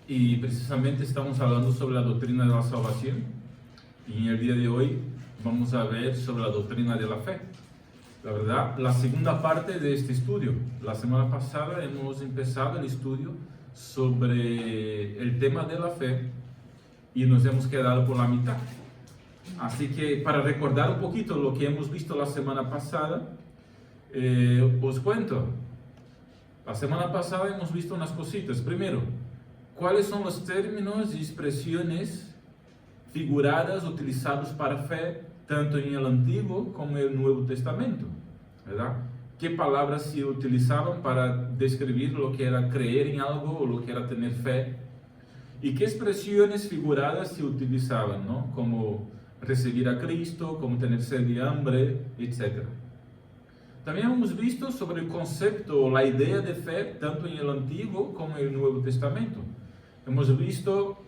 y precisamente estamos hablando sobre la doctrina de la salvación, y en el día de hoy vamos a ver sobre la doctrina de la fe. La verdad, la segunda parte de este estudio. La semana pasada hemos empezado el estudio sobre el tema de la fe y nos hemos quedado por la mitad. Así que para recordar un poquito lo que hemos visto la semana pasada, os cuento. La semana pasada hemos visto unas cositas. Primero, ¿cuáles son los términos y expresiones figuradas utilizados para fe, tanto en el Antiguo como en el Nuevo Testamento? ¿Verdad? ¿Qué palabras se utilizaban para describir lo que era creer en algo o lo que era tener fe? ¿Y qué expresiones figuradas se utilizaban, ¿no? Como recibir a Cristo, como tener sed y hambre, etc. También hemos visto sobre el concepto o la idea de fe, tanto en el Antiguo como en el Nuevo Testamento. Hemos visto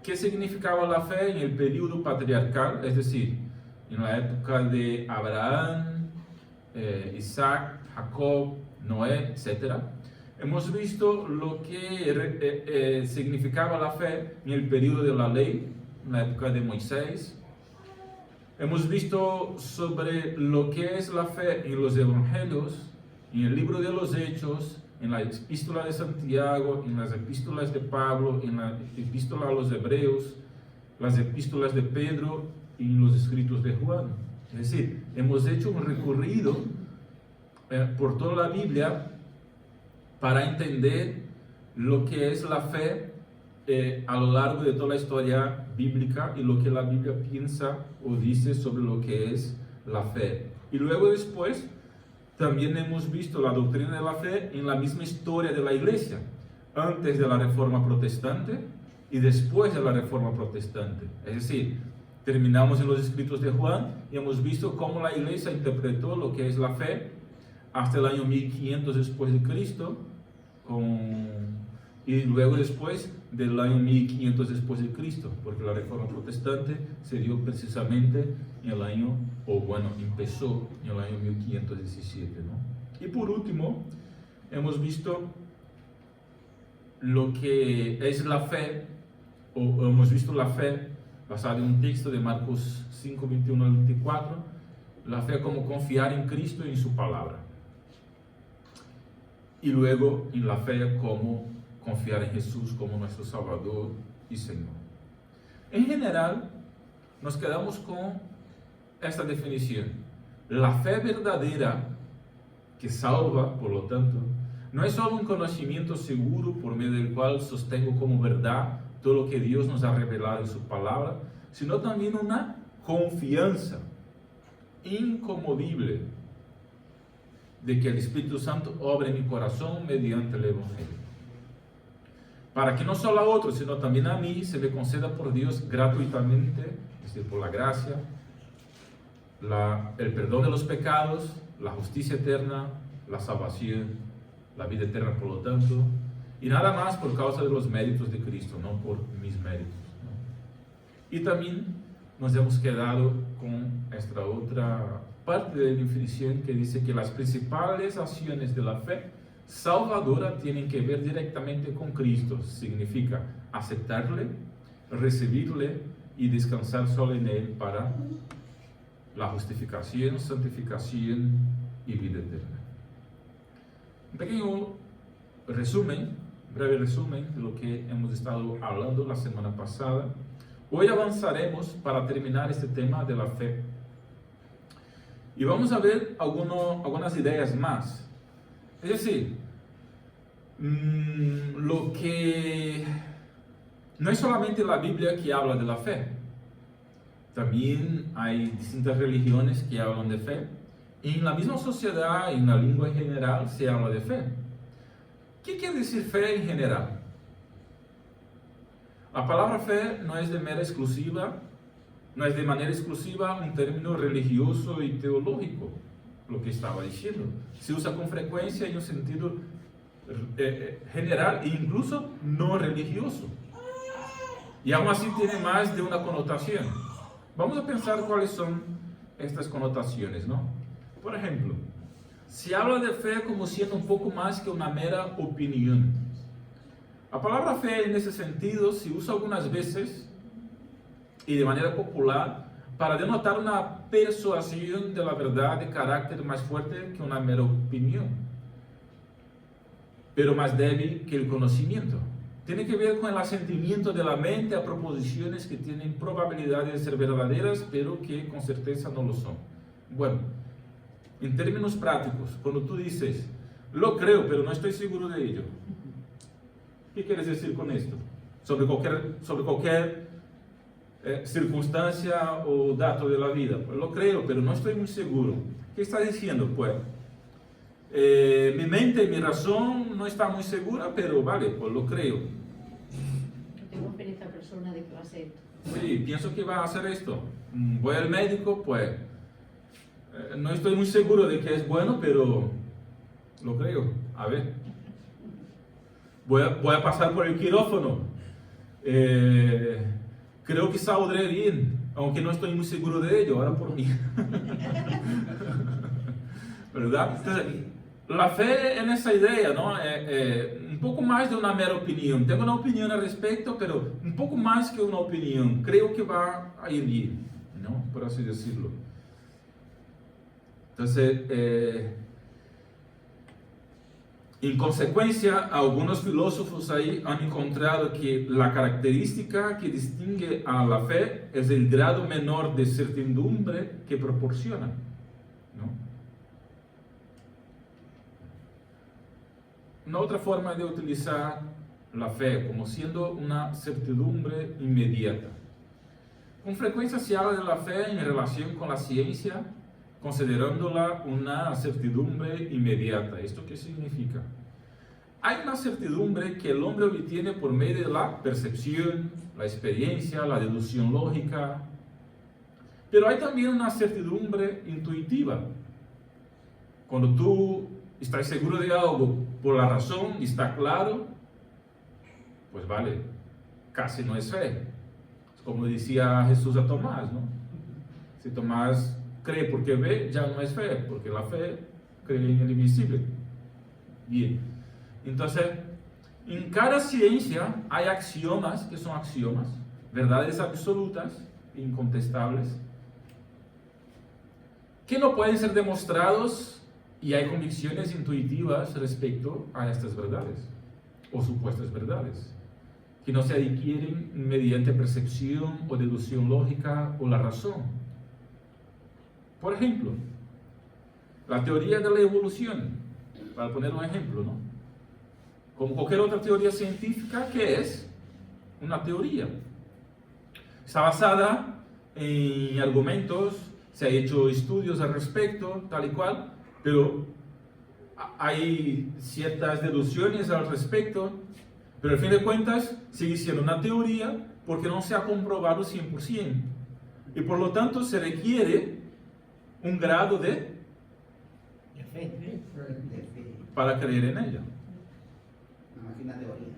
qué significaba la fe en el periodo patriarcal, es decir, en la época de Abraham, Isaac, Jacob, Noé, etc. Hemos visto lo que significaba la fe en el periodo de la ley, en la época de Moisés. Hemos visto sobre lo que es la fe en los evangelios, en el libro de los Hechos, en la epístola de Santiago, en las epístolas de Pablo, en la epístola a los Hebreos, las epístolas de Pedro y en los escritos de Juan. Es decir, hemos hecho un recorrido por toda la Biblia para entender lo que es la fe a lo largo de toda la historia bíblica y lo que la Biblia piensa o dice sobre lo que es la fe. Y luego después también hemos visto la doctrina de la fe en la misma historia de la iglesia, antes de la Reforma Protestante y después de la Reforma Protestante. Es decir, terminamos en los escritos de Juan y hemos visto cómo la iglesia interpretó lo que es la fe hasta el año 1500 después de Cristo, y luego después del año 1500 después de Cristo, porque la Reforma Protestante se dio precisamente en el año, empezó en el año 1517, ¿no? Y por último, hemos visto lo que es la fe, o hemos visto la fe basada en un texto de Marcos 5, 21 al 24, la fe como confiar en Cristo y en su palabra. Y luego en la fe como confiar en Jesús como nuestro Salvador y Señor. En general, nos quedamos con esta definición. La fe verdadera, que salva, por lo tanto, no es solo un conocimiento seguro por medio del cual sostengo como verdad todo lo que Dios nos ha revelado en su palabra, sino también una confianza inconmovible de que el Espíritu Santo obra en mi corazón mediante el Evangelio, para que no solo a otros, sino también a mí se me conceda por Dios gratuitamente, es decir, por la gracia, el perdón de los pecados, la justicia eterna, la salvación, la vida eterna por lo tanto, y nada más por causa de los méritos de Cristo, no por mis méritos, ¿no? Y también nos hemos quedado con esta otra parte de la definición que dice que las principales acciones de la fe salvadora tienen que ver directamente con Cristo. Significa aceptarle, recibirle y descansar solo en Él para la justificación, santificación y vida eterna. Un pequeño resumen, breve resumen de lo que hemos estado hablando la semana pasada. Hoy avanzaremos para terminar este tema de la fe. Y vamos a ver algunas ideas más. Es decir, lo que no es solamente la Biblia que habla de la fe. También hay distintas religiones que hablan de fe. En la misma sociedad, en la lengua en general, se habla de fe. ¿Qué quiere decir fe en general? La palabra fe no es de manera exclusiva un término religioso y teológico, lo que estaba diciendo. Se usa con frecuencia en un sentido general e incluso no religioso. Y aún así tiene más de una connotación. Vamos a pensar cuáles son estas connotaciones, ¿no? Por ejemplo, se habla de fe como siendo un poco más que una mera opinión. La palabra fe en ese sentido se usa algunas veces y de manera popular para denotar una persuasión de la verdad de carácter más fuerte que una mera opinión, pero más débil que el conocimiento. Tiene que ver con el asentimiento de la mente a proposiciones que tienen probabilidad de ser verdaderas, pero que con certeza no lo son. Bueno, en términos prácticos, cuando tú dices, lo creo, pero no estoy seguro de ello, ¿qué quieres decir con esto? Sobre cualquier circunstancia o dato de la vida. Pues lo creo, pero no estoy muy seguro. ¿Qué está diciendo? Pues mi mente y mi razón no está muy segura, pero vale, pues lo creo. Tengo fe en esta persona de que va a hacer esto. Sí, pienso que va a hacer esto. Voy al médico, pues no estoy muy seguro de que es bueno, pero lo creo. A ver. Voy a pasar por el quirófano. Creo que saldré bien, aunque no estoy muy seguro de ello, ahora por mí. ¿Verdad? Entonces, la fe en esa idea, ¿no? Un poco más de una mera opinión. Tengo una opinión al respecto, pero un poco más que una opinión. Creo que va a ir bien, ¿no? Por así decirlo. Entonces, en consecuencia, algunos filósofos ahí han encontrado que la característica que distingue a la fe es el grado menor de certidumbre que proporciona, ¿no? Una otra forma de utilizar la fe como siendo una certidumbre inmediata. Con frecuencia se habla de la fe en relación con la ciencia, considerándola una certidumbre inmediata. ¿Esto qué significa? Hay una certidumbre que el hombre obtiene por medio de la percepción, la experiencia, la deducción lógica, pero hay también una certidumbre intuitiva. Cuando tú estás seguro de algo por la razón y está claro, pues vale, casi no es fe. Como decía Jesús a Tomás, ¿no? Si Tomás cree porque ve, ya no es fe, porque la fe cree en el invisible. Bien, entonces, en cada ciencia hay axiomas, que son axiomas, verdades absolutas, incontestables, que no pueden ser demostrados, y hay convicciones intuitivas respecto a estas verdades, o supuestas verdades, que no se adquieren mediante percepción o deducción lógica o la razón. Por ejemplo, la teoría de la evolución, para poner un ejemplo, ¿no? Como cualquier otra teoría científica, ¿qué es? Una teoría. Está basada en argumentos, se han hecho estudios al respecto, tal y cual, pero hay ciertas deducciones al respecto, pero al fin de cuentas sigue siendo una teoría porque no se ha comprobado 100%. Y por lo tanto se requiere un grado de fe. para creer en ella. Una teoría.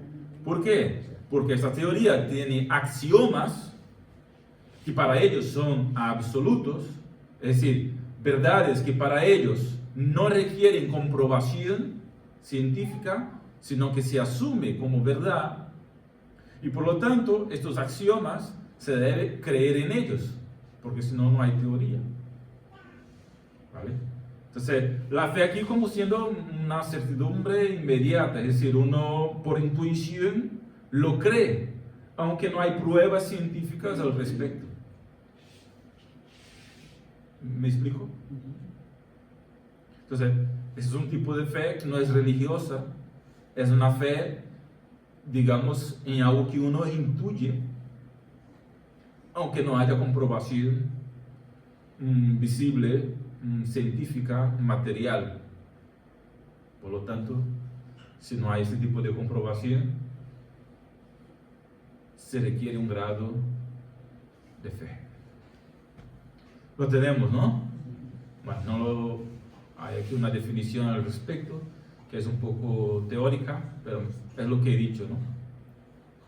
¿Por qué? Porque esta teoría tiene axiomas que para ellos son absolutos, es decir, verdades que para ellos no requieren comprobación científica, sino que se asume como verdad, y por lo tanto estos axiomas se debe creer en ellos, porque si no, no hay teoría. ¿Vale? Entonces, la fe aquí como siendo una certidumbre inmediata, es decir, uno por intuición lo cree, aunque no hay pruebas científicas al respecto. ¿Me explico? Entonces, ese es un tipo de fe que no es religiosa, es una fe, digamos, en algo que uno intuye, aunque no haya comprobación visible, científica, material. Por lo tanto, si no hay ese tipo de comprobación, se requiere un grado de fe. Lo tenemos, ¿no? Bueno, hay aquí una definición al respecto, que es un poco teórica, pero es lo que he dicho, ¿no?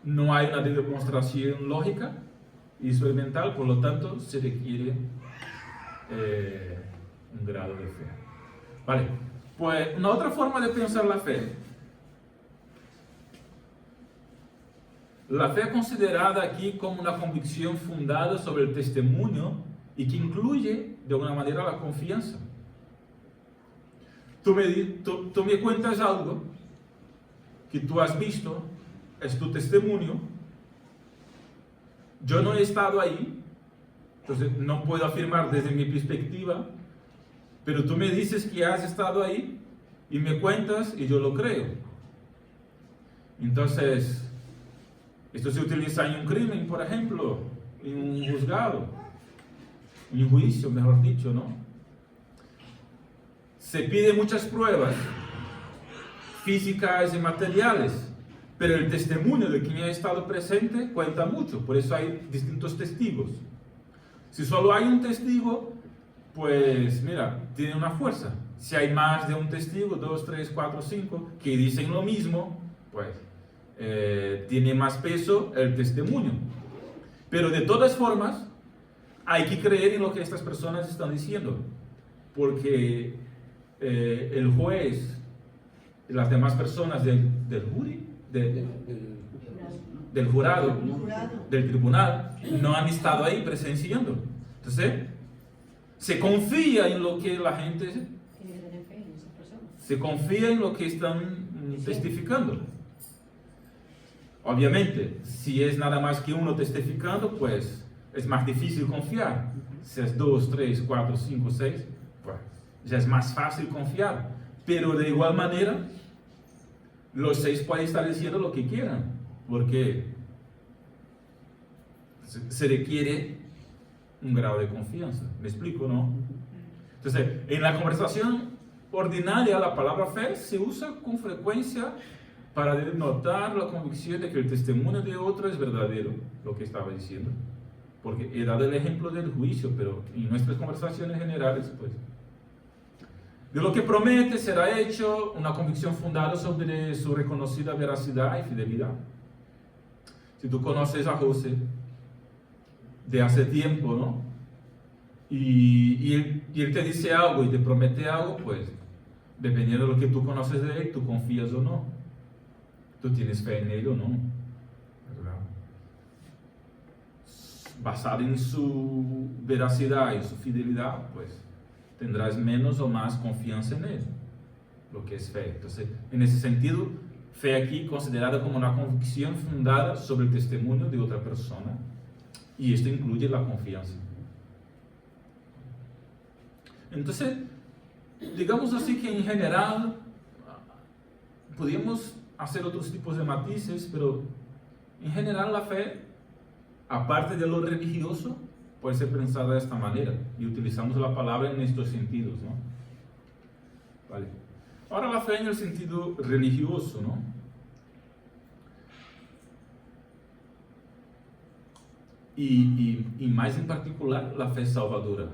No hay una demostración lógica y experimental, por lo tanto, se requiere un grado de fe. Vale, pues una otra forma de pensar la fe La fe es considerada aquí como una convicción fundada sobre el testimonio y que incluye de alguna manera la confianza. Tú me cuentas algo que tú has visto, es tu testimonio. Yo no he estado ahí, entonces no puedo afirmar desde mi perspectiva, pero tú me dices que has estado ahí y me cuentas y yo lo creo. Entonces, esto se utiliza en un crimen, por ejemplo, en un juzgado, en un juicio, mejor dicho, ¿no? Se piden muchas pruebas físicas y materiales, pero el testimonio de quien ha estado presente cuenta mucho, por eso hay distintos testigos. Si solo hay un testigo, pues mira, tiene una fuerza. Si hay más de un testigo, 2, 3, 4, 5, que dicen lo mismo, pues tiene más peso el testimonio. Pero de todas formas, hay que creer en lo que estas personas están diciendo, porque el juez y las demás personas del jury, del jurado, del tribunal, no han estado ahí presenciando. Entonces, se confía en lo que la gente, se confía en lo que están testificando. Obviamente, si es nada más que uno testificando, pues es más difícil confiar. Si es 2, 3, 4, 5, 6, pues ya es más fácil confiar. Pero de igual manera, los 6 pueden estar diciendo lo que quieran, porque se requiere un grado de confianza. ¿Me explico, no? Entonces, en la conversación ordinaria, la palabra fe se usa con frecuencia para denotar la convicción de que el testimonio de otro es verdadero, lo que estaba diciendo. Porque he dado el ejemplo del juicio, pero en nuestras conversaciones generales, pues, de lo que promete será hecho una convicción fundada sobre su reconocida veracidad y fidelidad. Si tú conoces a José de hace tiempo, ¿no? Y él te dice algo y te promete algo, pues, dependiendo de lo que tú conoces de él, tú confías o no. Tú tienes fe en él o no. ¿Verdad? Basado en su veracidad y su fidelidad, pues, tendrás menos o más confianza en él, lo que es fe. Entonces, en ese sentido, fe aquí considerada como una convicción fundada sobre el testimonio de otra persona, y esto incluye la confianza. Entonces, digamos así que en general, podríamos hacer otros tipos de matices, pero en general la fe, aparte de lo religioso, puede ser pensada de esta manera, y utilizamos la palabra en estos sentidos, ¿no? Vale. Ahora la fe en el sentido religioso, ¿no? Y más en particular la fe salvadora,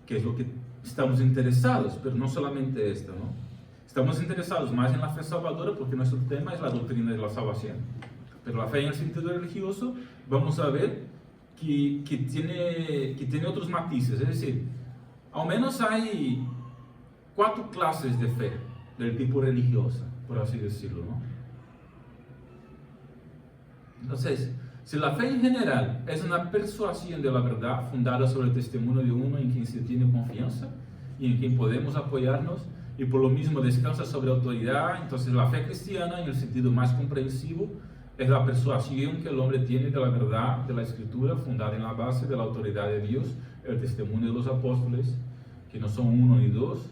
que es lo que estamos interesados, pero no solamente esta, ¿no? Estamos interesados más en la fe salvadora porque nuestro tema es la doctrina de la salvación. Pero la fe en el sentido religioso, vamos a ver que tiene otros matices. Es decir, al menos hay 4 clases de fe del tipo religiosa, por así decirlo, ¿no? Entonces, si la fe en general es una persuasión de la verdad fundada sobre el testimonio de uno en quien se tiene confianza y en quien podemos apoyarnos, y por lo mismo descansa sobre autoridad, entonces la fe cristiana, en el sentido más comprensivo, es la persuasión que el hombre tiene de la verdad de la Escritura, fundada en la base de la autoridad de Dios, el testimonio de los apóstoles, que no son 1 ni 2,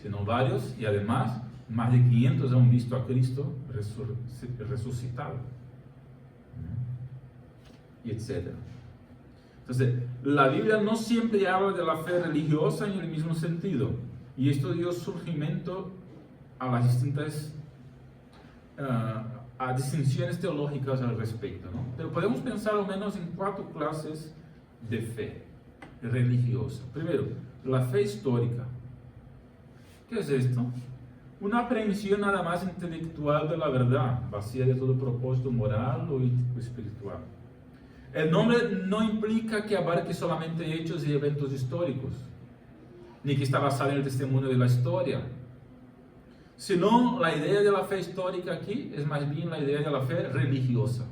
sino varios, y además más de 500 han visto a Cristo resucitado, y etc. Entonces, la Biblia no siempre habla de la fe religiosa en el mismo sentido, y esto dio surgimiento a las distintas a distinciones teológicas al respecto, ¿no? Pero podemos pensar al menos en 4 clases de fe religiosa. Primero, la fe histórica. ¿Qué es esto? Una aprehensión nada más intelectual de la verdad, vacía de todo propósito moral o espiritual. El nombre no implica que abarque solamente hechos y eventos históricos, ni que está basado en el testimonio de la historia, sino la idea de la fe histórica aquí es más bien la idea de la fe religiosa.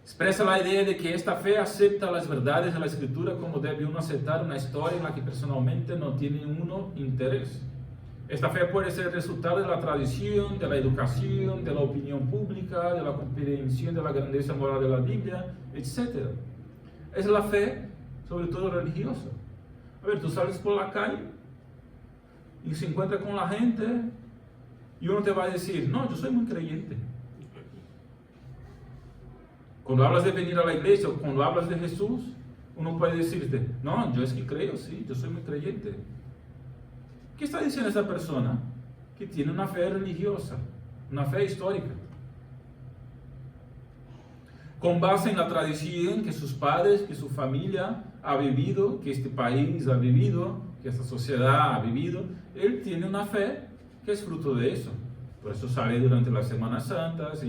Expresa la idea de que esta fe acepta las verdades de la Escritura como debe uno aceptar una historia en la que personalmente no tiene uno interés. Esta fe puede ser resultado de la tradición, de la educación, de la opinión pública, de la comprensión de la grandeza moral de la Biblia, etc. Es la fe, sobre todo religiosa. A ver, tú sales por la calle y se encuentra con la gente y uno te va a decir, no, yo soy muy creyente. Cuando hablas de venir a la iglesia o cuando hablas de Jesús, uno puede decirte, no, yo es que creo, sí, yo soy muy creyente. ¿Qué está diciendo esa persona? Que tiene una fe religiosa, una fe histórica. Con base en la tradición que sus padres, que su familia ha vivido, que este país ha vivido, que esta sociedad ha vivido, él tiene una fe que es fruto de eso. Por eso sale durante las Semanas Santas,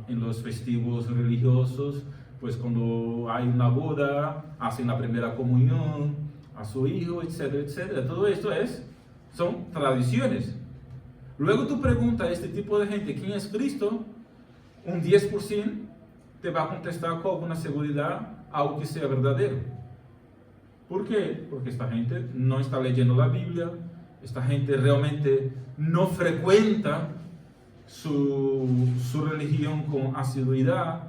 en los festivos religiosos, pues cuando hay una boda, hacen la primera comunión a su hijo, etcétera, etcétera. Todo esto son tradiciones. Luego tú preguntas a este tipo de gente, ¿quién es Cristo? Un 10% te va a contestar con alguna seguridad algo que sea verdadero. ¿Por qué? Porque esta gente no está leyendo la Biblia, esta gente realmente no frecuenta su religión con asiduidad.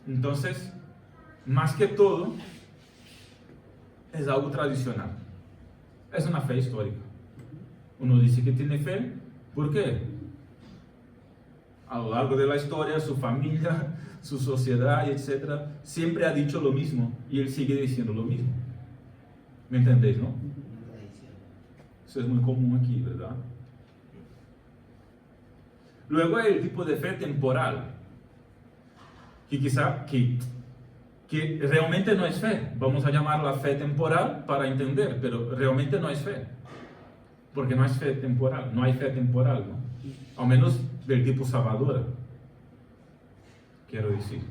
Entonces, más que todo, es algo tradicional. Es una fe histórica. Uno dice que tiene fe, ¿por qué? A lo largo de la historia, su familia, su sociedad, etc., siempre ha dicho lo mismo y él sigue diciendo lo mismo. ¿Me entendéis, no? Eso es muy común aquí, ¿verdad? Luego hay el tipo de fe temporal, que quizá que realmente no es fe. Vamos a llamarla fe temporal para entender, pero realmente no es fe, porque no es fe temporal, no hay fe temporal, ¿no? Al menos del tipo salvadora, quiero decir.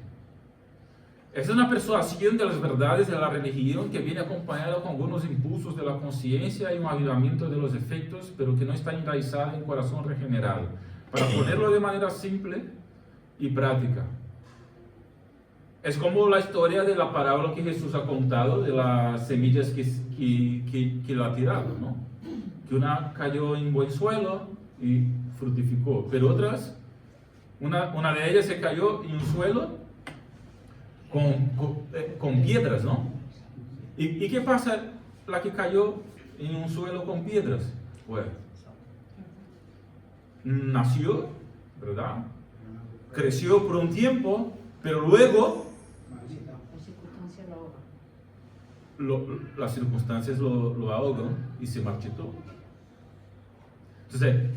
Es una persuasión de las verdades de la religión que viene acompañada con algunos impulsos de la conciencia y un avivamiento de los efectos, pero que no está enraizada en el corazón regenerado. Para ponerlo de manera simple y práctica, es como la historia de la parábola que Jesús ha contado de las semillas que la ha tirado, ¿no? Que una cayó en buen suelo y fructificó, pero otras, una de ellas se cayó en un suelo con piedras, ¿no? ¿Y qué pasa la que cayó en un suelo con piedras? Bueno, nació, ¿verdad? Creció por un tiempo, pero luego las circunstancias lo ahogan y se marchitó. Entonces,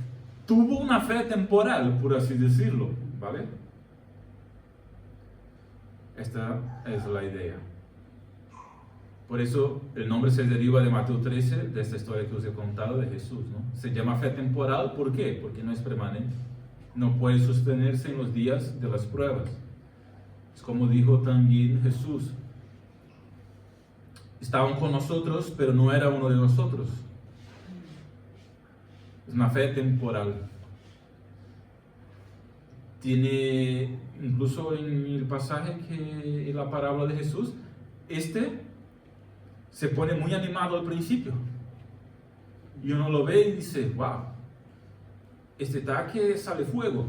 tuvo una fe temporal, por así decirlo, ¿vale? Esta es la idea. Por eso el nombre se deriva de Mateo 13, de esta historia que os he contado de Jesús, ¿no? Se llama fe temporal, ¿por qué? Porque no es permanente. No puede sostenerse en los días de las pruebas. Es como dijo también Jesús. Estaban con nosotros, pero no era uno de nosotros. Es una fe temporal. Tiene, incluso en el pasaje que en la parábola de Jesús, se pone muy animado al principio. Y uno lo ve y dice, wow, este ataque sale fuego.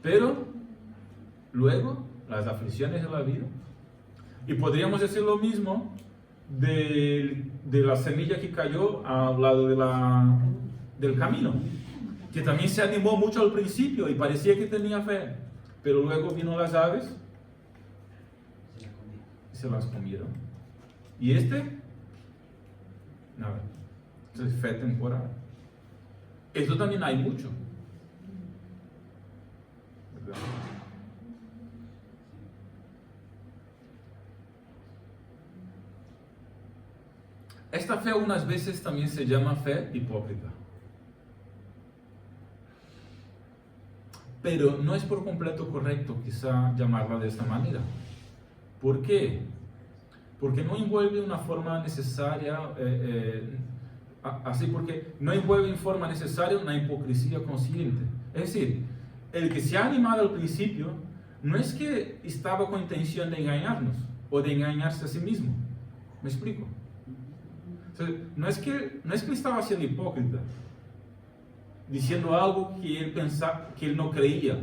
Pero luego, las aflicciones de la vida. Y podríamos decir lo mismo de la semilla que cayó al lado del camino, que también se animó mucho al principio y parecía que tenía fe, pero luego vino las aves y se las comieron. Y nada, es fe temporal. Esto también hay mucho, ¿verdad? Esta fe algunas veces también se llama fe hipócrita. Pero no es por completo correcto quizá llamarla de esta manera. ¿Por qué? Porque no envuelve una forma necesaria, porque no envuelve en forma necesaria una hipocresía consciente. Es decir, el que se ha animado al principio no es que estaba con intención de engañarnos o de engañarse a sí mismo. ¿Me explico? O sea, no es que estaba siendo hipócrita, diciendo algo que él pensaba que él no creía.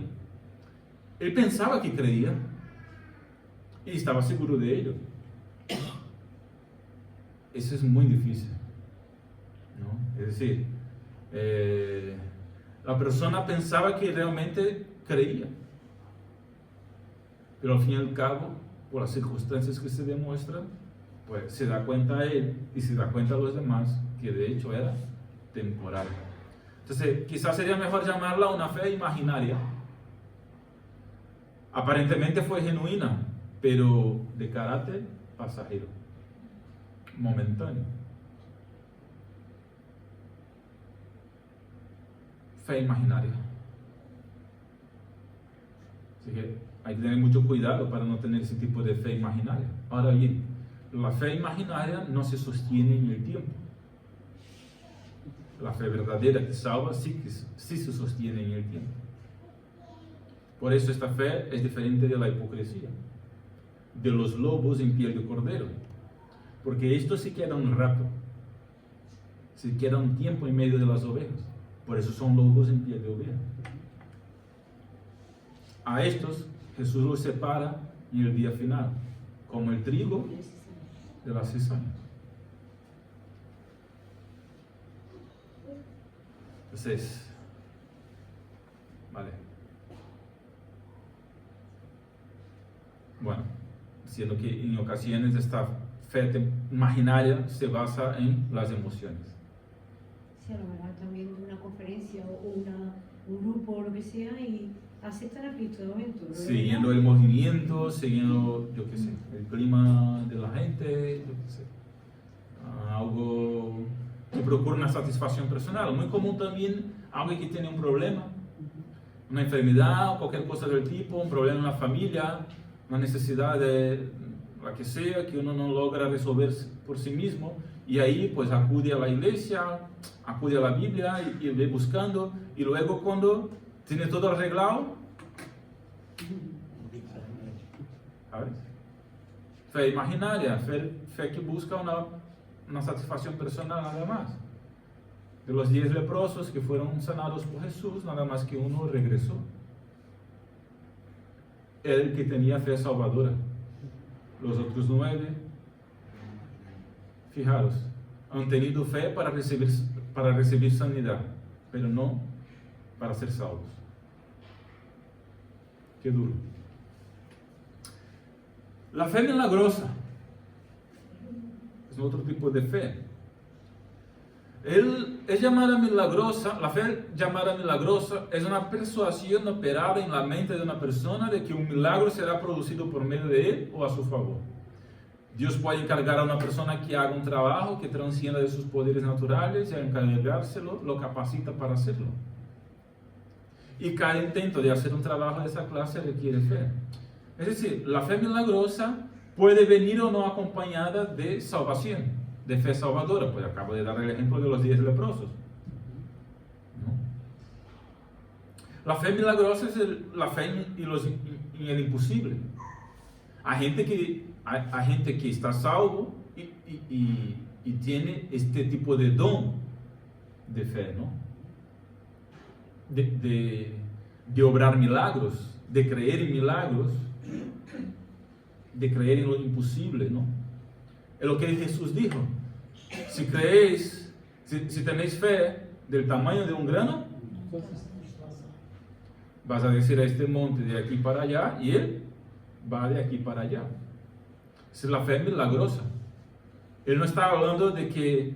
Él pensaba que creía y estaba seguro de ello. Eso es muy difícil, ¿no? Es decir, la persona pensaba que realmente creía, pero al fin y al cabo, por las circunstancias que se demuestran, pues se da cuenta a él y se da cuenta a los demás que de hecho era temporal. Entonces, quizás sería mejor llamarla una fe imaginaria. Aparentemente fue genuina, pero de carácter pasajero, momentáneo. Fe imaginaria. Así que hay que tener mucho cuidado para no tener ese tipo de fe imaginaria. Ahora bien, la fe imaginaria no se sostiene en el tiempo. La fe verdadera que salva sí se sostiene en el tiempo. Por eso esta fe es diferente de la hipocresía, de los lobos en piel de cordero, porque esto se queda un rato, se queda un tiempo en medio de las ovejas. Por eso son lobos en piel de oveja. A estos Jesús los separa en el día final, como el trigo de la cizaña. Entonces, vale. Bueno, siendo que en ocasiones esta fe imaginaria se basa en las emociones. Sí, a lo mejor también una conferencia o un grupo o lo que sea y aceptan a Cristo de momento. Siguiendo el movimiento, siguiendo, yo qué sé, el clima de la gente, yo qué sé. Algo que procura una satisfacción personal. Muy común también alguien que tiene un problema, una enfermedad o cualquier cosa del tipo, un problema en la familia, una necesidad de la que sea, que uno no logra resolver por sí mismo, y ahí pues acude a la iglesia, acude a la Biblia y ve buscando, y luego cuando tiene todo arreglado, ¿sabes? Fe imaginaria, fe que busca una satisfacción personal nada más. De los 10 leprosos que fueron sanados por Jesús, nada más que uno regresó. El que tenía fe salvadora. Los otros 9, fijaros, han tenido fe para recibir sanidad, pero no para ser salvos. Qué duro. La fe milagrosa es otro tipo de fe. Es llamada milagrosa, la fe llamada milagrosa es una persuasión operada en la mente de una persona de que un milagro será producido por medio de él o a su favor. Dios puede encargar a una persona que haga un trabajo que transcienda de sus poderes naturales y al encargárselo lo capacita para hacerlo. Y cada intento de hacer un trabajo de esa clase requiere fe. Es decir, la fe milagrosa puede venir o no acompañada de salvación, de fe salvadora. Pues acabo de dar el ejemplo de los 10 leprosos, ¿no? La fe milagrosa es la fe en el imposible. Hay gente que está salvo y tiene este tipo de don de fe, ¿no? De obrar milagros, de creer en milagros, de creer en lo imposible, ¿no? Es lo que Jesús dijo: si creéis, si tenéis fe del tamaño de un grano, vas a decir a este monte de aquí para allá y él va de aquí para allá. Esa es la fe milagrosa. Él no está hablando de que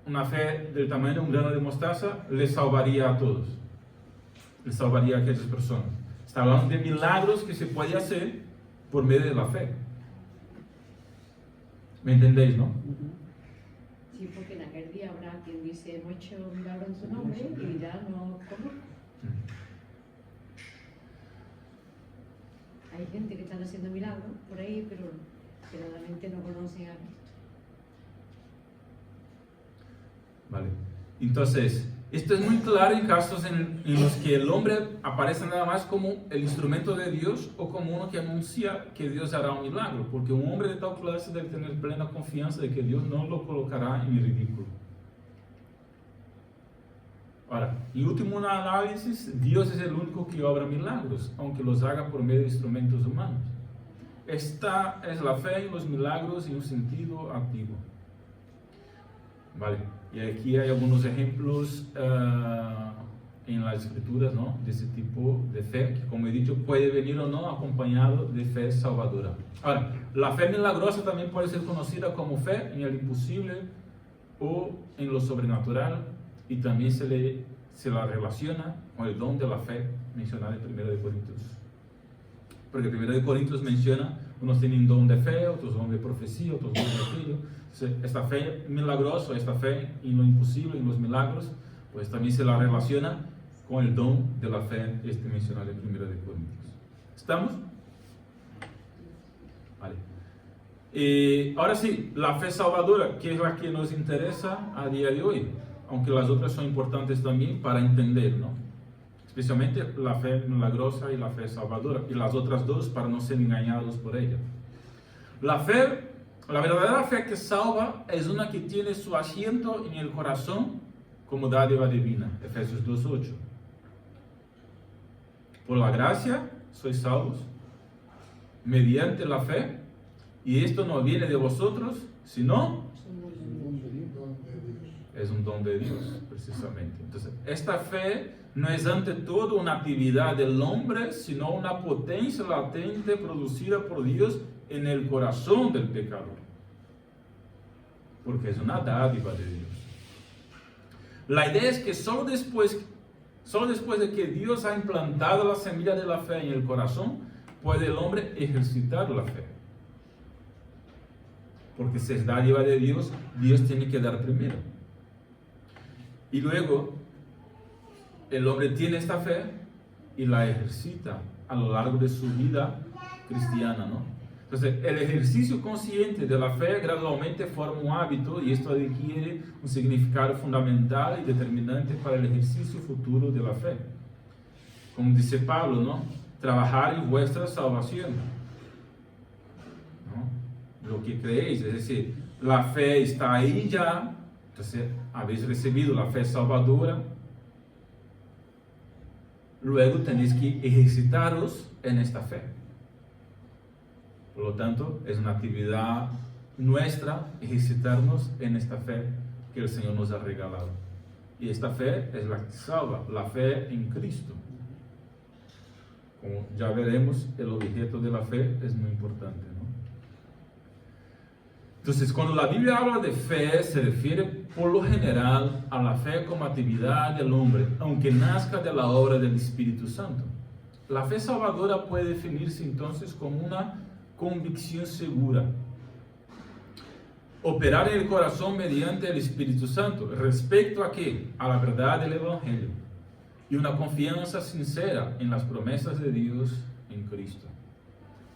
una fe del tamaño de un grano de mostaza le salvaría a todos, le salvaría a aquellas personas. Está hablando de milagros que se puede hacer por medio de la fe. ¿Me entendéis, no? Sí, porque en aquel día habrá quien dice: hemos hecho un milagro en su nombre y ya no conozco. Hay gente que están haciendo milagros por ahí, pero realmente no conocen a Cristo. Vale. Entonces, Esto es muy claro en casos en los que el hombre aparece nada más como el instrumento de Dios o como uno que anuncia que Dios hará un milagro, porque un hombre de tal clase debe tener plena confianza de que Dios no lo colocará en el ridículo. Ahora, y último análisis, Dios es el único que obra milagros, aunque los haga por medio de instrumentos humanos. Esta es la fe en los milagros en un sentido activo. Vale, y aquí hay algunos ejemplos en las escrituras, ¿no?, de ese tipo de fe, que como he dicho puede venir o no acompañado de fe salvadora. Ahora, la fe milagrosa también puede ser conocida como fe en el imposible o en lo sobrenatural, y también se la relaciona con el don de la fe mencionado en 1 Corintios. Porque 1 Corintios menciona, unos tienen don de fe, otros don de profecía, otros don de aquello. Esta fe milagrosa, esta fe en lo imposible, en los milagros, pues también se la relaciona con el don de la fe mencionado en 1 Corintios. ¿Estamos? Vale. Ahora sí, la fe salvadora, que es la que nos interesa a día de hoy, aunque las otras son importantes también para entender, ¿no? Especialmente la fe milagrosa y la fe salvadora, y las otras dos para no ser engañados por ella. La verdadera fe que salva es una que tiene su asiento en el corazón como dádiva divina, Efesios 2:8. Por la gracia sois salvos, mediante la fe, y esto no viene de vosotros, sino es un don de Dios, precisamente. Entonces, esta fe no es ante todo una actividad del hombre, sino una potencia latente producida por Dios en el corazón del pecador, porque es una dádiva de Dios. La idea es que solo después de que Dios ha implantado la semilla de la fe en el corazón, puede el hombre ejercitar la fe. Porque si es dádiva de Dios, Dios tiene que dar primero. Y luego, el hombre tiene esta fe y la ejercita a lo largo de su vida cristiana, ¿no? Entonces, el ejercicio consciente de la fe gradualmente forma un hábito, y esto adquiere un significado fundamental y determinante para el ejercicio futuro de la fe. Como dice Pablo, ¿no? Trabajar en vuestra salvación, ¿no? Lo que creéis, es decir, la fe está ahí ya. Entonces, habéis recibido la fe salvadora, luego tenéis que ejercitaros en esta fe. Por lo tanto, es una actividad nuestra ejercitarnos en esta fe que el Señor nos ha regalado. Y esta fe es la que salva, la fe en Cristo. Como ya veremos, el objeto de la fe es muy importante, ¿no? Entonces, cuando la Biblia habla de fe, se refiere por lo general a la fe como actividad del hombre, aunque nazca de la obra del Espíritu Santo. La fe salvadora puede definirse entonces como una convicción segura, operar en el corazón mediante el Espíritu Santo, respecto a qué? A la verdad del Evangelio, y una confianza sincera en las promesas de Dios en Cristo.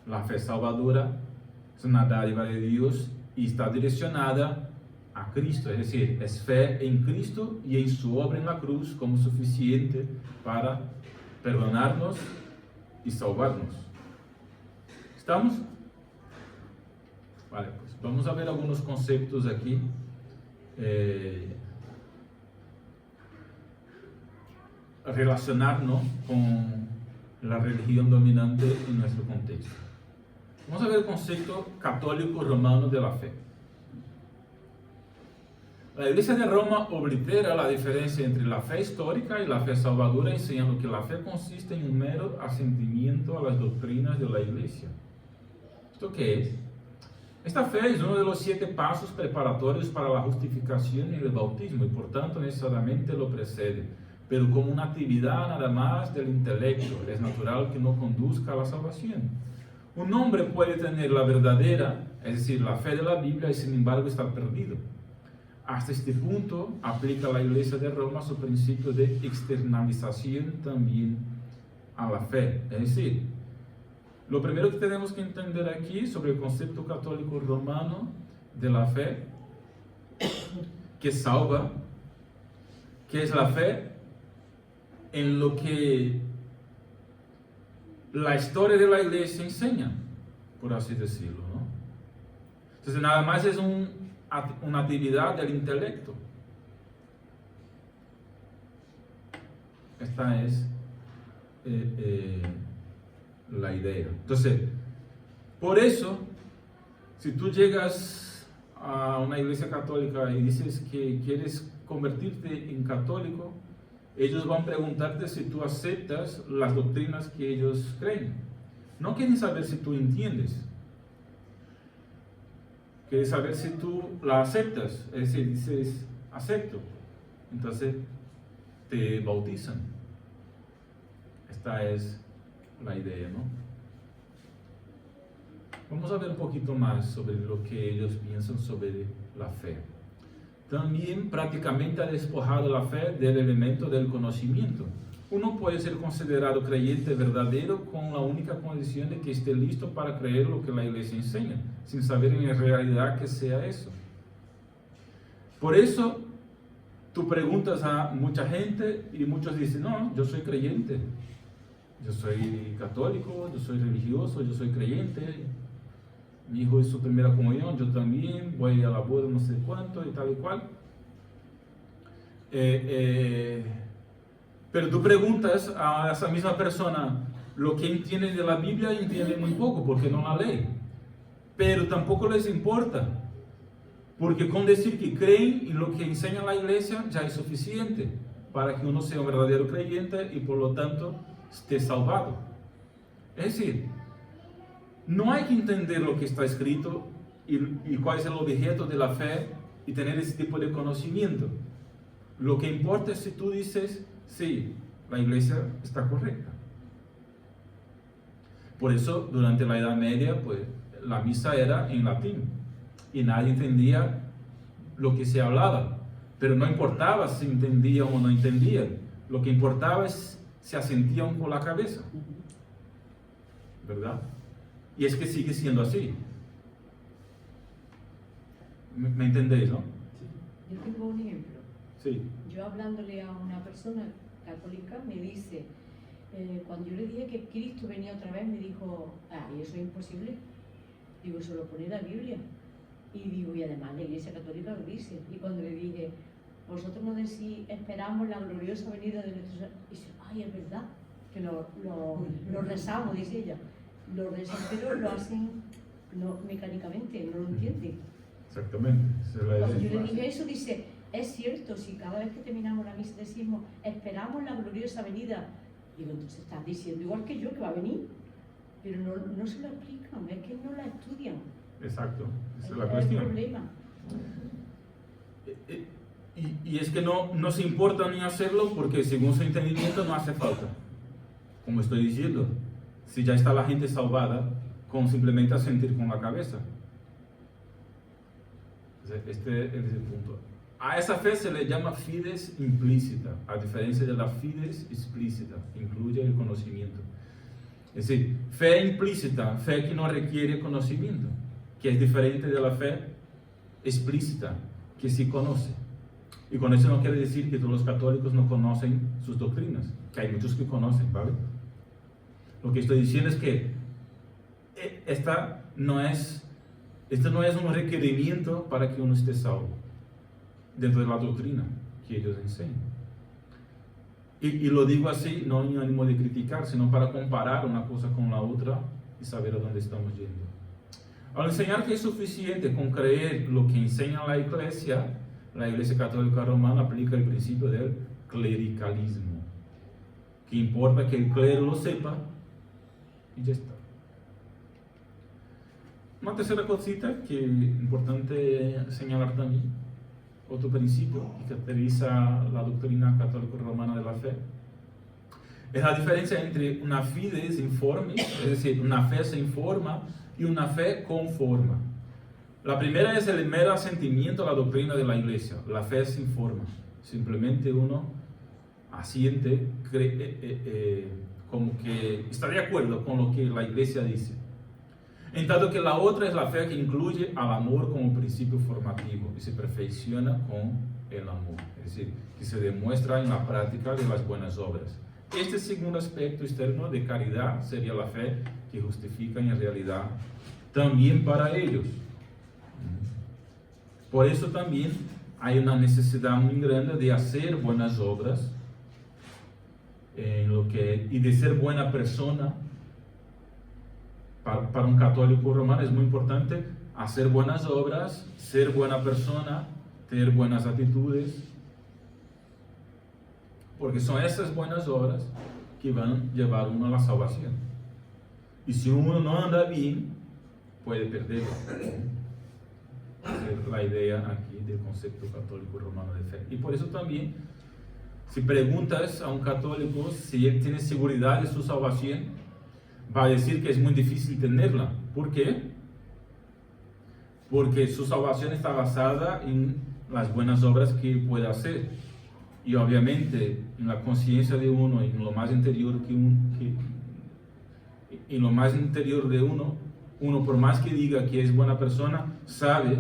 La fe salvadora es una dádiva de Dios y está direccionada a Cristo, es decir, es fe en Cristo y en su obra en la cruz como suficiente para perdonarnos y salvarnos. ¿Estamos? Vale, pues vamos a ver algunos conceptos aquí. Relacionarnos con la religión dominante en nuestro contexto. Vamos a ver el concepto católico romano de la fe. La Iglesia de Roma oblitera la diferencia entre la fe histórica y la fe salvadora, enseñando que la fe consiste en un mero asentimiento a las doctrinas de la Iglesia. ¿Esto qué es? Esta fe es uno de los 7 pasos preparatorios para la justificación y el bautismo, y por tanto necesariamente lo precede, pero como una actividad nada más del intelecto. Es natural que no conduzca a la salvación. Un hombre puede tener la verdadera, es decir, la fe de la Biblia, y sin embargo estar perdido. Hasta este punto aplica la Iglesia de Roma su principio de externalización también a la fe. Es decir, lo primero que tenemos que entender aquí sobre el concepto católico romano de la fe, que salva, ¿Qué es la fe? En lo que la historia de la iglesia enseña, por así decirlo, ¿no? Entonces nada más es una actividad del intelecto. Esta es la idea. Entonces, por eso, si tú llegas a una iglesia católica y dices que quieres convertirte en católico, ellos van a preguntarte si tú aceptas las doctrinas que ellos creen. No quieren saber si tú entiendes. Quieren saber si tú la aceptas. Es decir, dices, acepto. Entonces, te bautizan. Esta es la idea, ¿no? Vamos a ver un poquito más sobre lo que ellos piensan sobre la fe. También prácticamente ha despojado la fe del elemento del conocimiento. Uno puede ser considerado creyente verdadero con la única condición de que esté listo para creer lo que la iglesia enseña, sin saber en realidad que sea eso. Por eso, tú preguntas a mucha gente y muchos dicen, no, yo soy creyente, yo soy católico, yo soy religioso, yo soy creyente, mi hijo hizo primera comunión, yo también, voy a la boda no sé cuánto y tal y cual. Pero tú preguntas a esa misma persona lo que entiende de la Biblia, y entiende muy poco porque no la lee. Pero tampoco les importa, porque con decir que creen en lo que enseña la iglesia ya es suficiente para que uno sea un verdadero creyente y por lo tanto esté salvado. Es decir, no hay que entender lo que está escrito y cuál es el objeto de la fe y tener ese tipo de conocimiento. Lo que importa es si tú dices, sí, la iglesia está correcta. Por eso, durante la Edad Media, pues, la misa era en latín y nadie entendía lo que se hablaba. Pero no importaba si entendían o no entendían. Lo que importaba es si asentían con la cabeza. ¿Verdad? Y es que sigue siendo así. ¿Me entendéis, no? Yo tengo un ejemplo. Sí. Yo hablándole a una persona católica me dice, cuando yo le dije que Cristo venía otra vez, me dijo, ¿y eso es imposible? Digo, eso lo pone la Biblia. Y digo, y además la Iglesia Católica lo dice. Y cuando le dije, vosotros no decís, esperamos la gloriosa venida de nuestro Señor. Y dice, ay, es verdad, que lo rezamos, dice ella. Lo rezan, pero lo hacen no, mecánicamente, no lo entienden. Exactamente. Cuando yo le dije eso, dice, es cierto, si cada vez que terminamos la misa decimos, esperamos la gloriosa venida, digo, entonces estás diciendo igual que yo que va a venir, pero no se lo explican, es que no la estudian. Exacto, esa es la Es cuestión. el problema. Y es que no se importa ni hacerlo porque según su entendimiento no hace falta. Como estoy diciendo, si ya está la gente salvada con simplemente asentir con la cabeza. Este es el punto. A esa fe se le llama fides implícita, a diferencia de la fides explícita, incluye el conocimiento. Es decir, fe implícita, fe que no requiere conocimiento, que es diferente de la fe explícita, que sí conoce. Y con eso no quiere decir que todos los católicos no conocen sus doctrinas, que hay muchos que conocen, ¿vale? Lo que estoy diciendo es que esto no es un requerimiento para que uno esté salvo dentro de la doctrina que ellos enseñan. Y lo digo así, no en ánimo de criticar, sino para comparar una cosa con la otra y saber a dónde estamos yendo. Al enseñar que es suficiente con creer lo que enseña la Iglesia Católica Romana aplica el principio del clericalismo, que importa que el clero lo sepa y ya está. Una tercera cosita que es importante señalar también, otro principio que caracteriza la doctrina católica romana de la fe, es la diferencia entre una fides informe, es decir, una fe se informa, y una fe conforma. La primera es el mero asentimiento a la doctrina de la Iglesia. La fe se informa. Simplemente uno asiente, como que está de acuerdo con lo que la Iglesia dice. En tanto que la otra es la fe que incluye al amor como principio formativo y se perfecciona con el amor, es decir, que se demuestra en la práctica de las buenas obras. Este segundo aspecto externo de caridad sería la fe que justifica en realidad también para ellos. Por eso también hay una necesidad muy grande de hacer buenas obras y de ser buena persona. Para un católico romano es muy importante hacer buenas obras, ser buena persona, tener buenas actitudes, porque son esas buenas obras que van a llevar uno a la salvación. Y si uno no anda bien, puede perderlo. Esa es la idea aquí del concepto católico romano de fe. Y por eso también, si preguntas a un católico si él tiene seguridad de su salvación, va a decir que es muy difícil tenerla. ¿Por qué? Porque su salvación está basada en las buenas obras que puede hacer. Y obviamente en la conciencia de uno, en lo más interior en lo más interior de uno por más que diga que es buena persona, sabe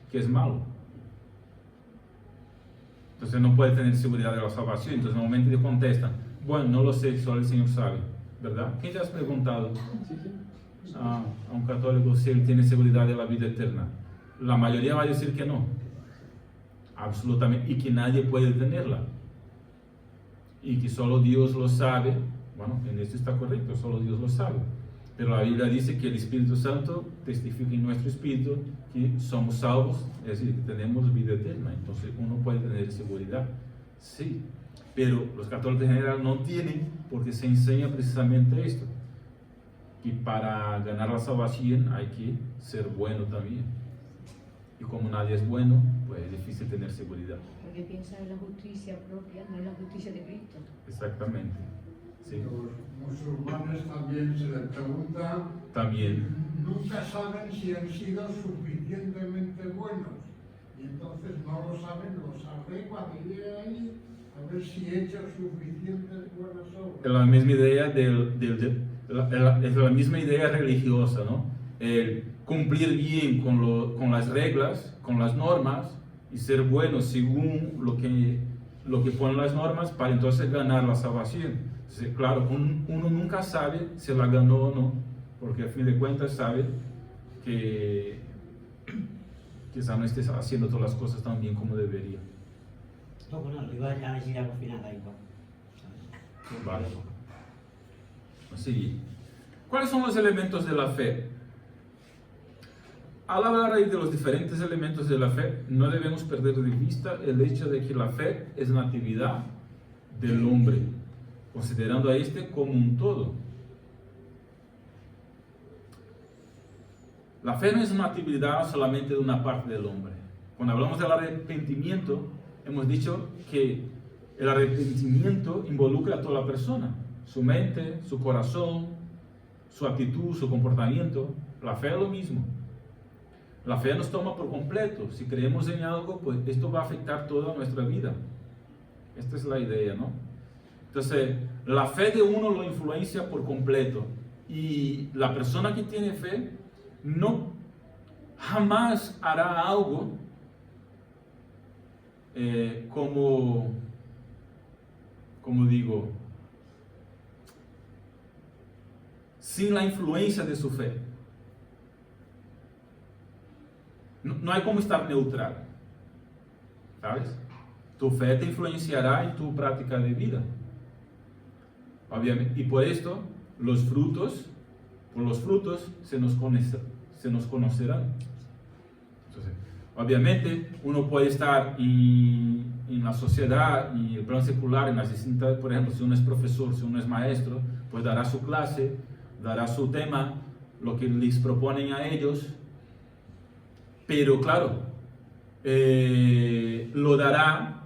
que es malo. Entonces no puede tener seguridad de la salvación. Entonces normalmente le contestan, bueno, no lo sé, solo el Señor sabe, ¿verdad? ¿Quién te has preguntado a un católico si él tiene seguridad de la vida eterna? La mayoría va a decir que no, absolutamente, y que nadie puede tenerla, y que solo Dios lo sabe. Bueno, en esto está correcto, solo Dios lo sabe. Pero la Biblia dice que el Espíritu Santo testifica en nuestro espíritu que somos salvos, es decir, que tenemos vida eterna. Entonces uno puede tener seguridad, sí. Pero los católicos en general no tienen, porque se enseña precisamente esto, que para ganar la salvación hay que ser bueno también. Y como nadie es bueno, pues es difícil tener seguridad. Porque piensa en la justicia propia, no en la justicia de Cristo. Exactamente. Sí. Los musulmanes también se les pregunta, También. nunca saben si han sido suficientemente buenos, y entonces no lo saben, lo sabré cuando llegue ahí, a ver si he hecho suficientes buenas obras. Es la misma idea es la misma idea religiosa, ¿no? El cumplir bien con las reglas, con las normas, y ser bueno según lo que ponen las normas, para entonces ganar la salvación. Entonces, claro, uno nunca sabe si la ganó o no, porque a fin de cuentas sabe que quizá no esté haciendo todas las cosas tan bien como debería. No, bueno, lo iba a decir al final ahí, ¿no? Vale. Así, ¿cuáles son los elementos de la fe? Al hablar ahí de los diferentes elementos de la fe, no debemos perder de vista el hecho de que la fe es una actividad del hombre, considerando a este como un todo. La fe no es una actividad solamente de una parte del hombre. Cuando hablamos del arrepentimiento, hemos dicho que el arrepentimiento involucra a toda la persona, su mente, su corazón, su actitud, su comportamiento. La fe es lo mismo. La fe nos toma por completo. Si creemos en algo, pues esto va a afectar toda nuestra vida. Esta es la idea, ¿no? Entonces, la fe de uno lo influencia por completo. Y la persona que tiene fe no jamás hará algo como digo, sin la influencia de su fe. No hay como estar neutral, ¿sabes? Tu fe te influenciará en tu práctica de vida, obviamente, y por esto por los frutos se nos conocerán. Entonces, obviamente uno puede estar en la sociedad y el plan secular, en las distintas, por ejemplo, si uno es profesor, si uno es maestro, pues dará su clase, dará su tema, lo que les proponen a ellos. Pero claro, lo dará,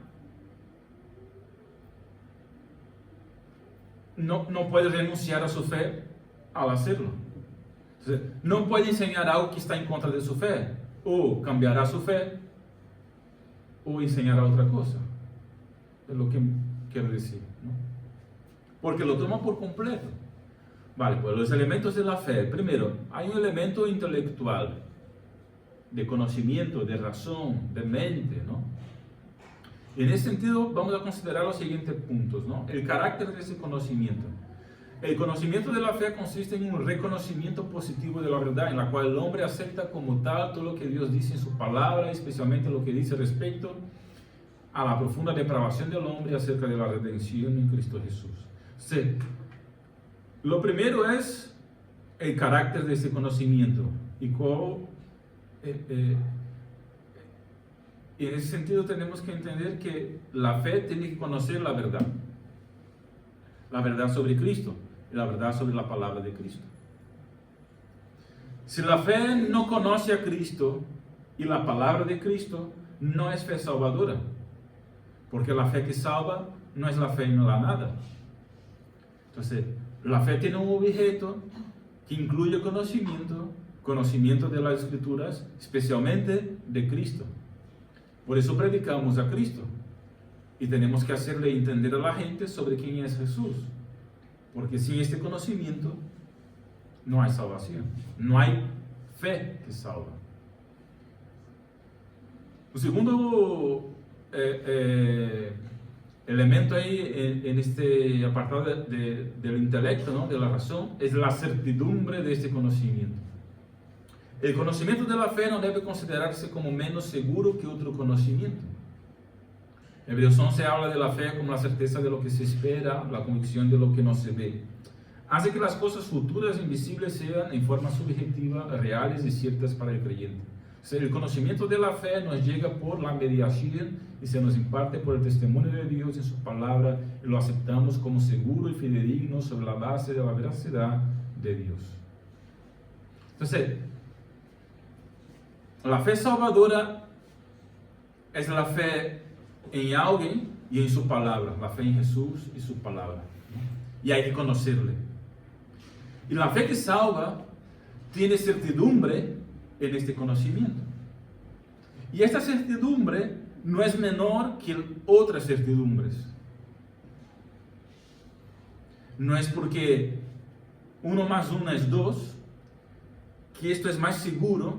no puede renunciar a su fe al hacerlo. Entonces, no puede enseñar algo que está en contra de su fe, o cambiará su fe, o enseñará otra cosa. Es lo que quiero decir, ¿no? Porque lo toma por completo. Vale, pues los elementos de la fe. Primero, hay un elemento intelectual, de conocimiento, de razón, de mente, ¿no? En ese sentido, vamos a considerar los siguientes puntos, ¿no? El carácter de ese conocimiento. El conocimiento de la fe consiste en un reconocimiento positivo de la verdad, en la cual el hombre acepta como tal todo lo que Dios dice en su palabra, especialmente lo que dice respecto a la profunda depravación del hombre acerca de la redención en Cristo Jesús. Sí. Lo primero es el carácter de ese conocimiento y cómo, en ese sentido tenemos que entender que la fe tiene que conocer la verdad sobre Cristo y la verdad sobre la palabra de Cristo. Si la fe no conoce a Cristo y la palabra de Cristo, no es fe salvadora, porque la fe que salva no es la fe y no da nada. Entonces, la fe tiene un objeto que incluye conocimiento de las Escrituras, especialmente de Cristo. Por eso predicamos a Cristo y tenemos que hacerle entender a la gente sobre quién es Jesús, porque sin este conocimiento no hay salvación, no hay fe que salva. El segundo elemento ahí en este apartado del intelecto, ¿no? De la razón, es la certidumbre de este conocimiento. El conocimiento de la fe no debe considerarse como menos seguro que otro conocimiento. En Hebreos 11 habla de la fe como la certeza de lo que se espera, la convicción de lo que no se ve. Hace que las cosas futuras invisibles sean en forma subjetiva, reales y ciertas para el creyente. O sea, el conocimiento de la fe nos llega por la mediación y se nos imparte por el testimonio de Dios en su palabra y lo aceptamos como seguro y fidedigno sobre la base de la veracidad de Dios. Entonces, la fe salvadora es la fe en alguien y en su palabra, la fe en Jesús y su palabra. Y hay que conocerle. Y la fe que salva tiene certidumbre en este conocimiento. Y esta certidumbre no es menor que otras certidumbres. No es porque 1 más 1 es 2, que esto es más seguro,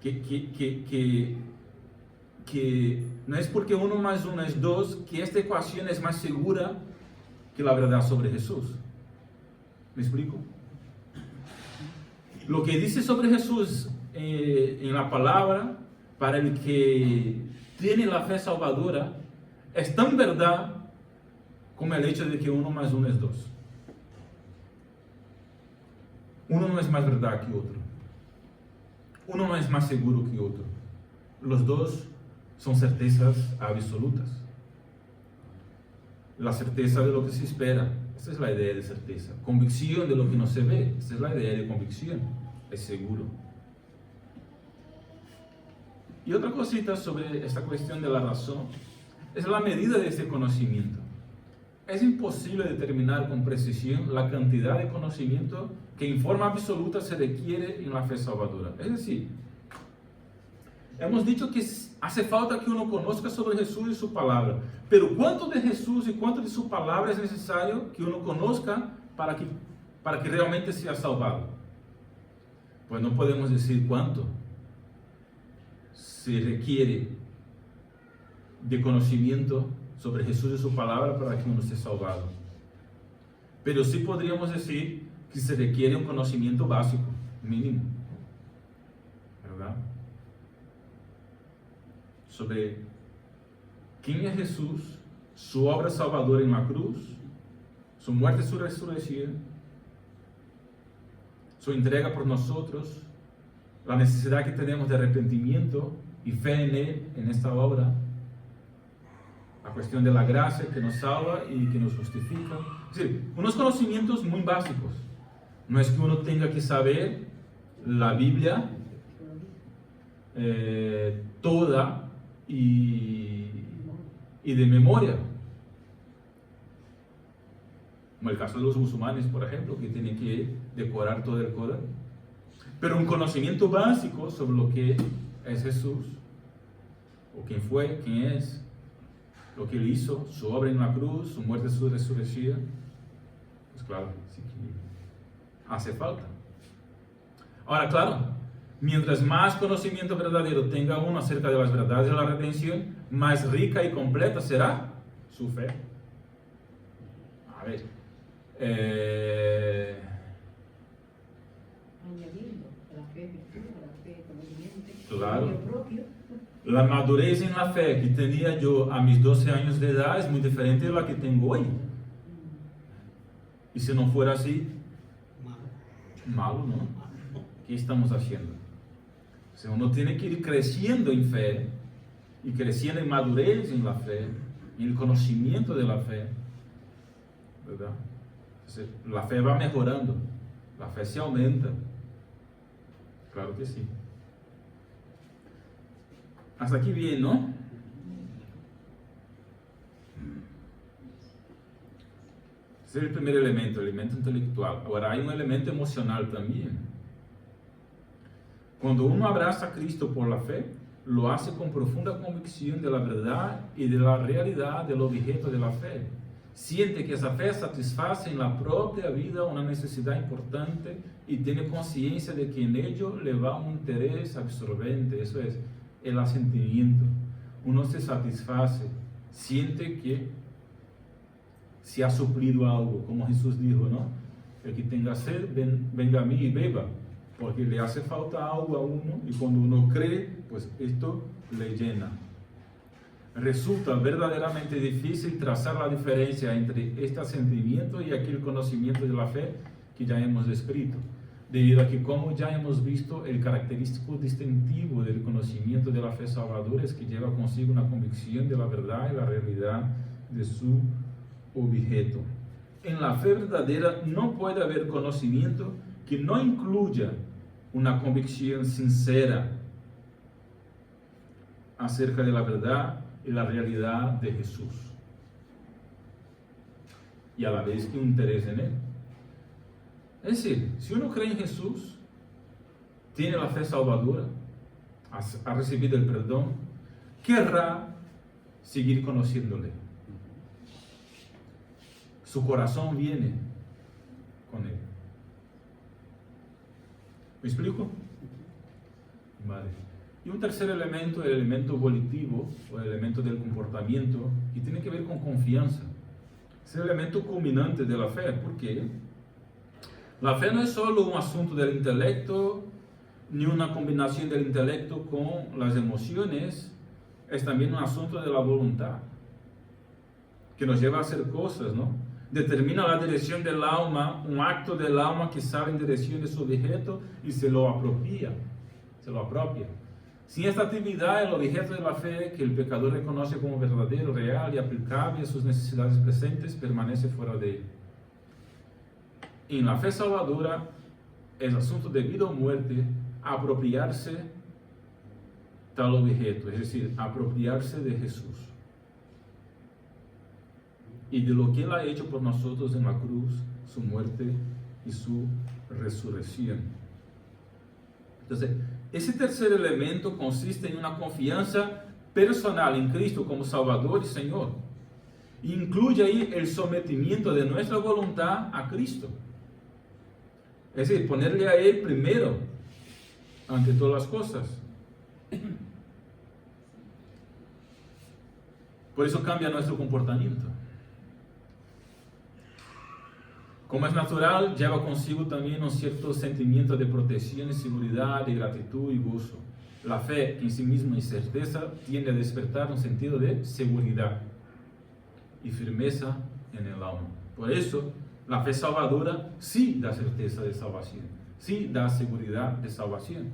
que no es porque 1 más 1 es 2, que esta ecuación es más segura que la verdad sobre Jesús. ¿Me explico? Lo que dice sobre Jesús en la palabra, para el que tiene la fe salvadora, es tan verdad como el hecho de que 1 más 1 es 2. Uno no es más verdad que otro. Uno no es más seguro que otro. Los dos son certezas absolutas. La certeza de lo que se espera, esa es la idea de certeza. Convicción de lo que no se ve, esa es la idea de convicción. Es seguro. Y otra cosita sobre esta cuestión de la razón es la medida de este conocimiento. Es imposible determinar con precisión la cantidad de conocimiento que en forma absoluta se requiere en la fe salvadora. Es decir, hemos dicho que hace falta que uno conozca sobre Jesús y su palabra, pero ¿cuánto de Jesús y cuánto de su palabra es necesario que uno conozca para que realmente sea salvado? Pues no podemos decir cuánto se requiere de conocimiento sobre Jesús y su palabra para que uno sea salvado. Pero sí podríamos decir que se requiere un conocimiento básico, mínimo, ¿verdad? Sobre quién es Jesús, su obra salvadora en la cruz, su muerte y su resurrección, su entrega por nosotros, la necesidad que tenemos de arrepentimiento y fe en Él, en esta obra, la cuestión de la gracia que nos salva y que nos justifica. Es decir, unos conocimientos muy básicos. No es que uno tenga que saber la Biblia toda y de memoria, como el caso de los musulmanes, por ejemplo, que tienen que decorar todo el Corán. Pero un conocimiento básico sobre lo que es Jesús, o quién fue, quién es, lo que él hizo, su obra en la cruz, su muerte, su resurrección, pues claro, sí que hace falta. Ahora, claro, mientras más conocimiento verdadero tenga uno acerca de las verdades de la redención, más rica y completa será su fe. A ver, Añadiendo a la fe virtud, a la fe conocimiento, Claro. dominio propio. la madurez en la fe que tenía yo a mis 12 años de edad es muy diferente de la que tengo hoy. Y si no fuera así, malo, ¿no? ¿Qué estamos haciendo? O sea, uno tiene que ir creciendo en fe y creciendo en madurez en la fe, en el conocimiento de la fe, ¿verdad? Entonces, la fe va mejorando, la fe se aumenta. Claro que sí. Hasta aquí bien, ¿no? Ese es el primer elemento, el elemento intelectual. Ahora hay un elemento emocional también. Cuando uno abraza a Cristo por la fe, lo hace con profunda convicción de la verdad y de la realidad del objeto de la fe. Siente que esa fe satisface en la propia vida una necesidad importante y tiene conciencia de que en ello le va un interés absorbente. Eso es el asentimiento. Uno se satisface, siente que se ha suplido algo, como Jesús dijo, ¿no? El que tenga sed, venga a mí y beba, porque le hace falta algo a uno y cuando uno cree, pues esto le llena. Resulta verdaderamente difícil trazar la diferencia entre este sentimiento y aquel conocimiento de la fe que ya hemos descrito, debido a que, como ya hemos visto, el característico distintivo del conocimiento de la fe salvadora es que lleva consigo una convicción de la verdad y la realidad de su objeto. En la fe verdadera no puede haber conocimiento que no incluya una convicción sincera acerca de la verdad y la realidad de Jesús, y a la vez que un interés en Él. Es decir, si uno cree en Jesús, tiene la fe salvadora, ha recibido el perdón, querrá seguir conociéndole. Su corazón viene con Él. ¿Me explico? Vale. Y un tercer elemento, el elemento volitivo, o el elemento del comportamiento, que tiene que ver con confianza. Es el elemento culminante de la fe. ¿Por qué? La fe no es solo un asunto del intelecto, ni una combinación del intelecto con las emociones, es también un asunto de la voluntad, que nos lleva a hacer cosas, ¿no? Determina la dirección del alma, un acto del alma que sale en dirección de su objeto y se lo apropia. Sin esta actividad, el objeto de la fe, que el pecador reconoce como verdadero, real y aplicable a sus necesidades presentes, permanece fuera de él. En la fe salvadora, es asunto de vida o muerte apropiarse tal objeto, es decir, apropiarse de Jesús y de lo que Él ha hecho por nosotros en la cruz, su muerte y su resurrección. Entonces, ese tercer elemento consiste en una confianza personal en Cristo como Salvador y Señor. Incluye ahí el sometimiento de nuestra voluntad a Cristo. Es decir, ponerle a Él primero, ante todas las cosas. Por eso cambia nuestro comportamiento. Como es natural, lleva consigo también un cierto sentimiento de protección y seguridad, de gratitud y gozo. La fe en sí misma y certeza tiende a despertar un sentido de seguridad y firmeza en el alma. Por eso, la fe salvadora sí da certeza de salvación, sí da seguridad de salvación.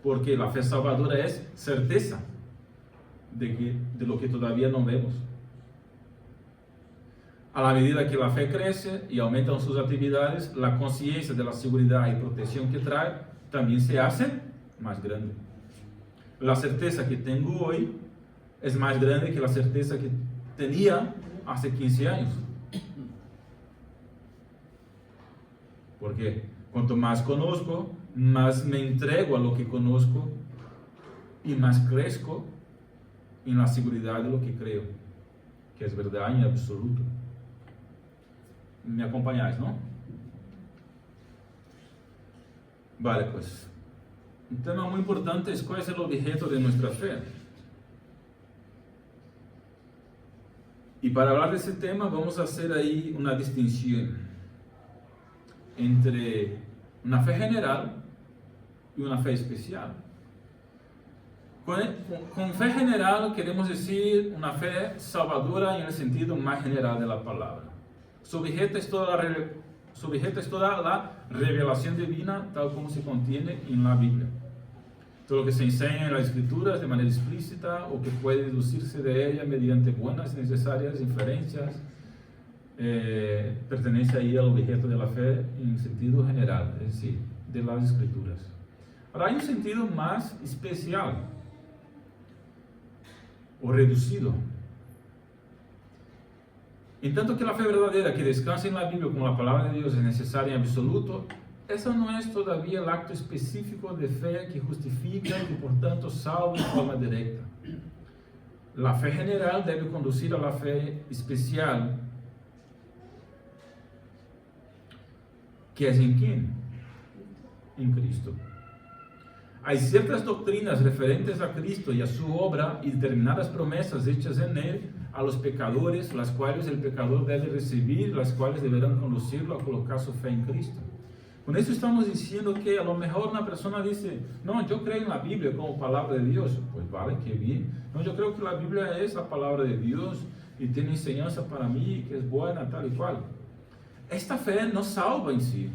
Porque la fe salvadora es certeza de lo que todavía no vemos. A la medida que la fe crece y aumentan sus actividades, la conciencia de la seguridad y protección que trae también se hace más grande. La certeza que tengo hoy es más grande que la certeza que tenía hace 15 años. Porque cuanto más conozco, más me entrego a lo que conozco y más crezco en la seguridad de lo que creo, que es verdad en absoluto. ¿Me acompañáis, no? Vale, pues un tema muy importante es cuál es el objeto de nuestra fe. Y para hablar de ese tema vamos a hacer ahí una distinción entre una fe general y una fe especial. Con fe general queremos decir una fe salvadora en el sentido más general de la palabra. Su objeto es toda la revelación divina tal como se contiene en la Biblia. Todo lo que se enseña en las Escrituras de manera explícita o que puede deducirse de ella mediante buenas y necesarias inferencias pertenece ahí al objeto de la fe en sentido general, es decir, de las Escrituras. Ahora hay un sentido más especial o reducido. En tanto que la fe verdadera que descansa en la Biblia como la palabra de Dios es necesaria en absoluto, esa no es todavía el acto específico de fe que justifica y que por tanto salva de forma directa. La fe general debe conducir a la fe especial, que es en quién? En Cristo. Hay ciertas doctrinas referentes a Cristo y a su obra y determinadas promesas hechas en Él a los pecadores, las cuales el pecador debe recibir, las cuales deberán conducirlo a colocar su fe en Cristo. Con eso estamos diciendo que a lo mejor una persona dice, no, yo creo en la Biblia como palabra de Dios. Pues vale, qué bien. No, yo creo que la Biblia es la palabra de Dios y tiene enseñanza para mí, que es buena, tal y cual. Esta fe no salva en sí.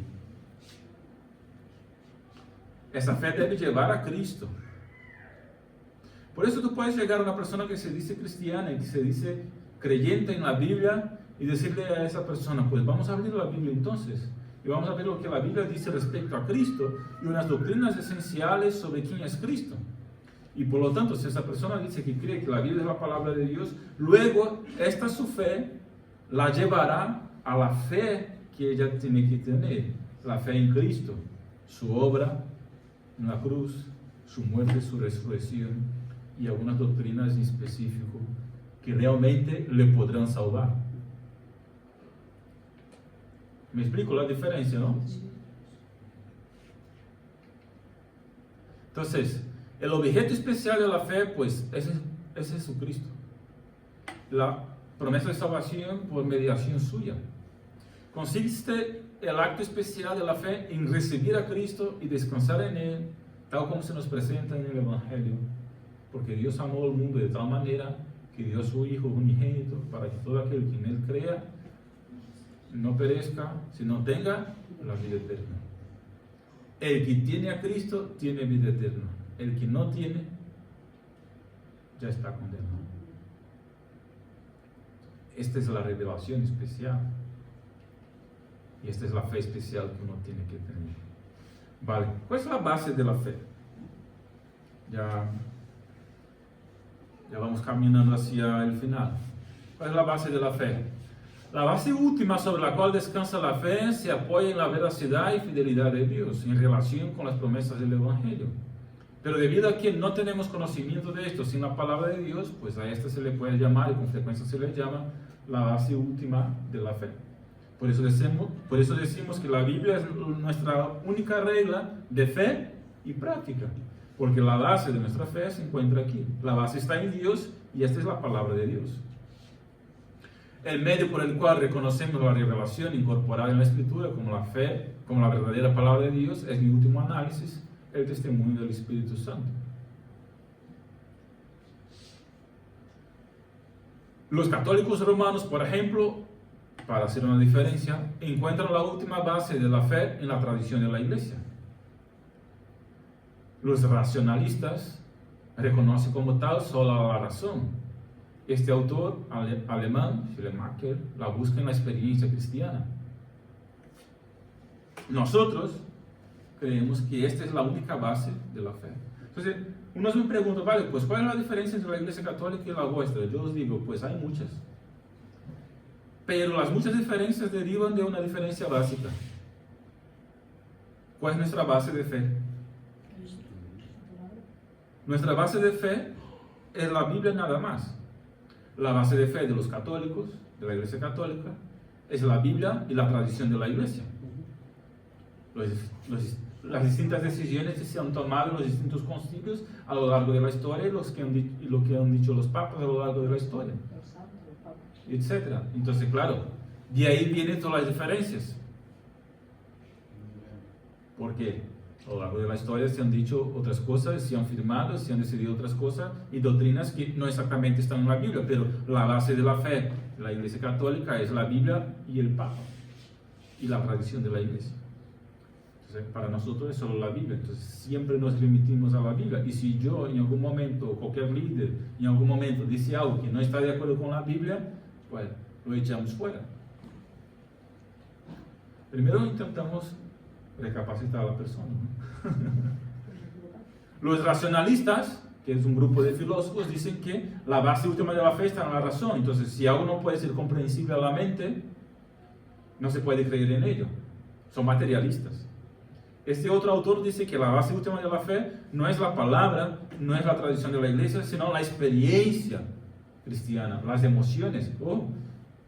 Esa fe debe llevar a Cristo. Por eso tú puedes llegar a una persona que se dice cristiana y que se dice creyente en la Biblia y decirle a esa persona, pues vamos a abrir la Biblia entonces y vamos a ver lo que la Biblia dice respecto a Cristo y unas doctrinas esenciales sobre quién es Cristo. Y por lo tanto, si esa persona dice que cree que la Biblia es la palabra de Dios, luego esta su fe la llevará a la fe que ella tiene que tener, la fe en Cristo, su obra en la cruz, su muerte, su resurrección y algunas doctrinas en específico que realmente le podrán salvar. ¿Me explico la diferencia, no? Entonces, el objeto especial de la fe, pues, es Jesucristo. La promesa de salvación por mediación suya. Consiste el acto especial de la fe en recibir a Cristo y descansar en Él, tal como se nos presenta en el Evangelio. Porque Dios amó al mundo de tal manera que dio a su Hijo unigénito para que todo aquel que en Él crea no perezca, sino tenga la vida eterna. El que tiene a Cristo tiene vida eterna. El que no tiene, ya está condenado. Esta es la revelación especial. Y esta es la fe especial que uno tiene que tener. Vale, ¿cuál es la base de la fe? Ya vamos caminando hacia el final. ¿Cuál es la base de la fe? La base última sobre la cual descansa la fe se apoya en la veracidad y fidelidad de Dios en relación con las promesas del Evangelio. Pero debido a que no tenemos conocimiento de esto sin la palabra de Dios, pues a esta se le puede llamar, y con frecuencia se le llama, la base última de la fe. Por eso decimos que la Biblia es nuestra única regla de fe y práctica, porque la base de nuestra fe se encuentra aquí. La base está en Dios y esta es la palabra de Dios. El medio por el cual reconocemos la revelación incorporada en la Escritura como la fe, como la verdadera palabra de Dios, es mi último análisis, el testimonio del Espíritu Santo. Los católicos romanos, por ejemplo, para hacer una diferencia, encuentran la última base de la fe en la tradición de la Iglesia. Los racionalistas reconocen como tal solo la razón. Este autor alemán, Schleiermacher, la busca en la experiencia cristiana. Nosotros creemos que esta es la única base de la fe. Entonces, unos me preguntan, vale, pues ¿cuál es la diferencia entre la Iglesia Católica y la vuestra? Yo os digo, pues hay muchas. Pero las muchas diferencias derivan de una diferencia básica. ¿Cuál es nuestra base de fe? Nuestra base de fe es la Biblia nada más. La base de fe de los católicos, de la Iglesia Católica, es la Biblia y la tradición de la Iglesia. Las distintas decisiones que se han tomado en los distintos concilios a lo largo de la historia y lo que han dicho los papas a lo largo de la historia. etc. Entonces, claro, de ahí vienen todas las diferencias. Porque a lo largo de la historia se han dicho otras cosas, se han firmado, se han decidido otras cosas y doctrinas que no exactamente están en la Biblia, pero la base de la fe de la Iglesia Católica es la Biblia y el Papa y la tradición de la Iglesia. Entonces, para nosotros es solo la Biblia, entonces siempre nos remitimos a la Biblia. Y si yo en algún momento, cualquier líder en algún momento dice algo que no está de acuerdo con la Biblia, pues lo echamos fuera. Primero intentamos recapacitar a la persona, ¿no? Los racionalistas, que es un grupo de filósofos, dicen que la base última de la fe está en la razón. Entonces, si algo no puede ser comprensible a la mente, no se puede creer en ello. Son materialistas. Este otro autor dice que la base última de la fe no es la palabra, no es la tradición de la iglesia, sino la experiencia cristiana, las emociones.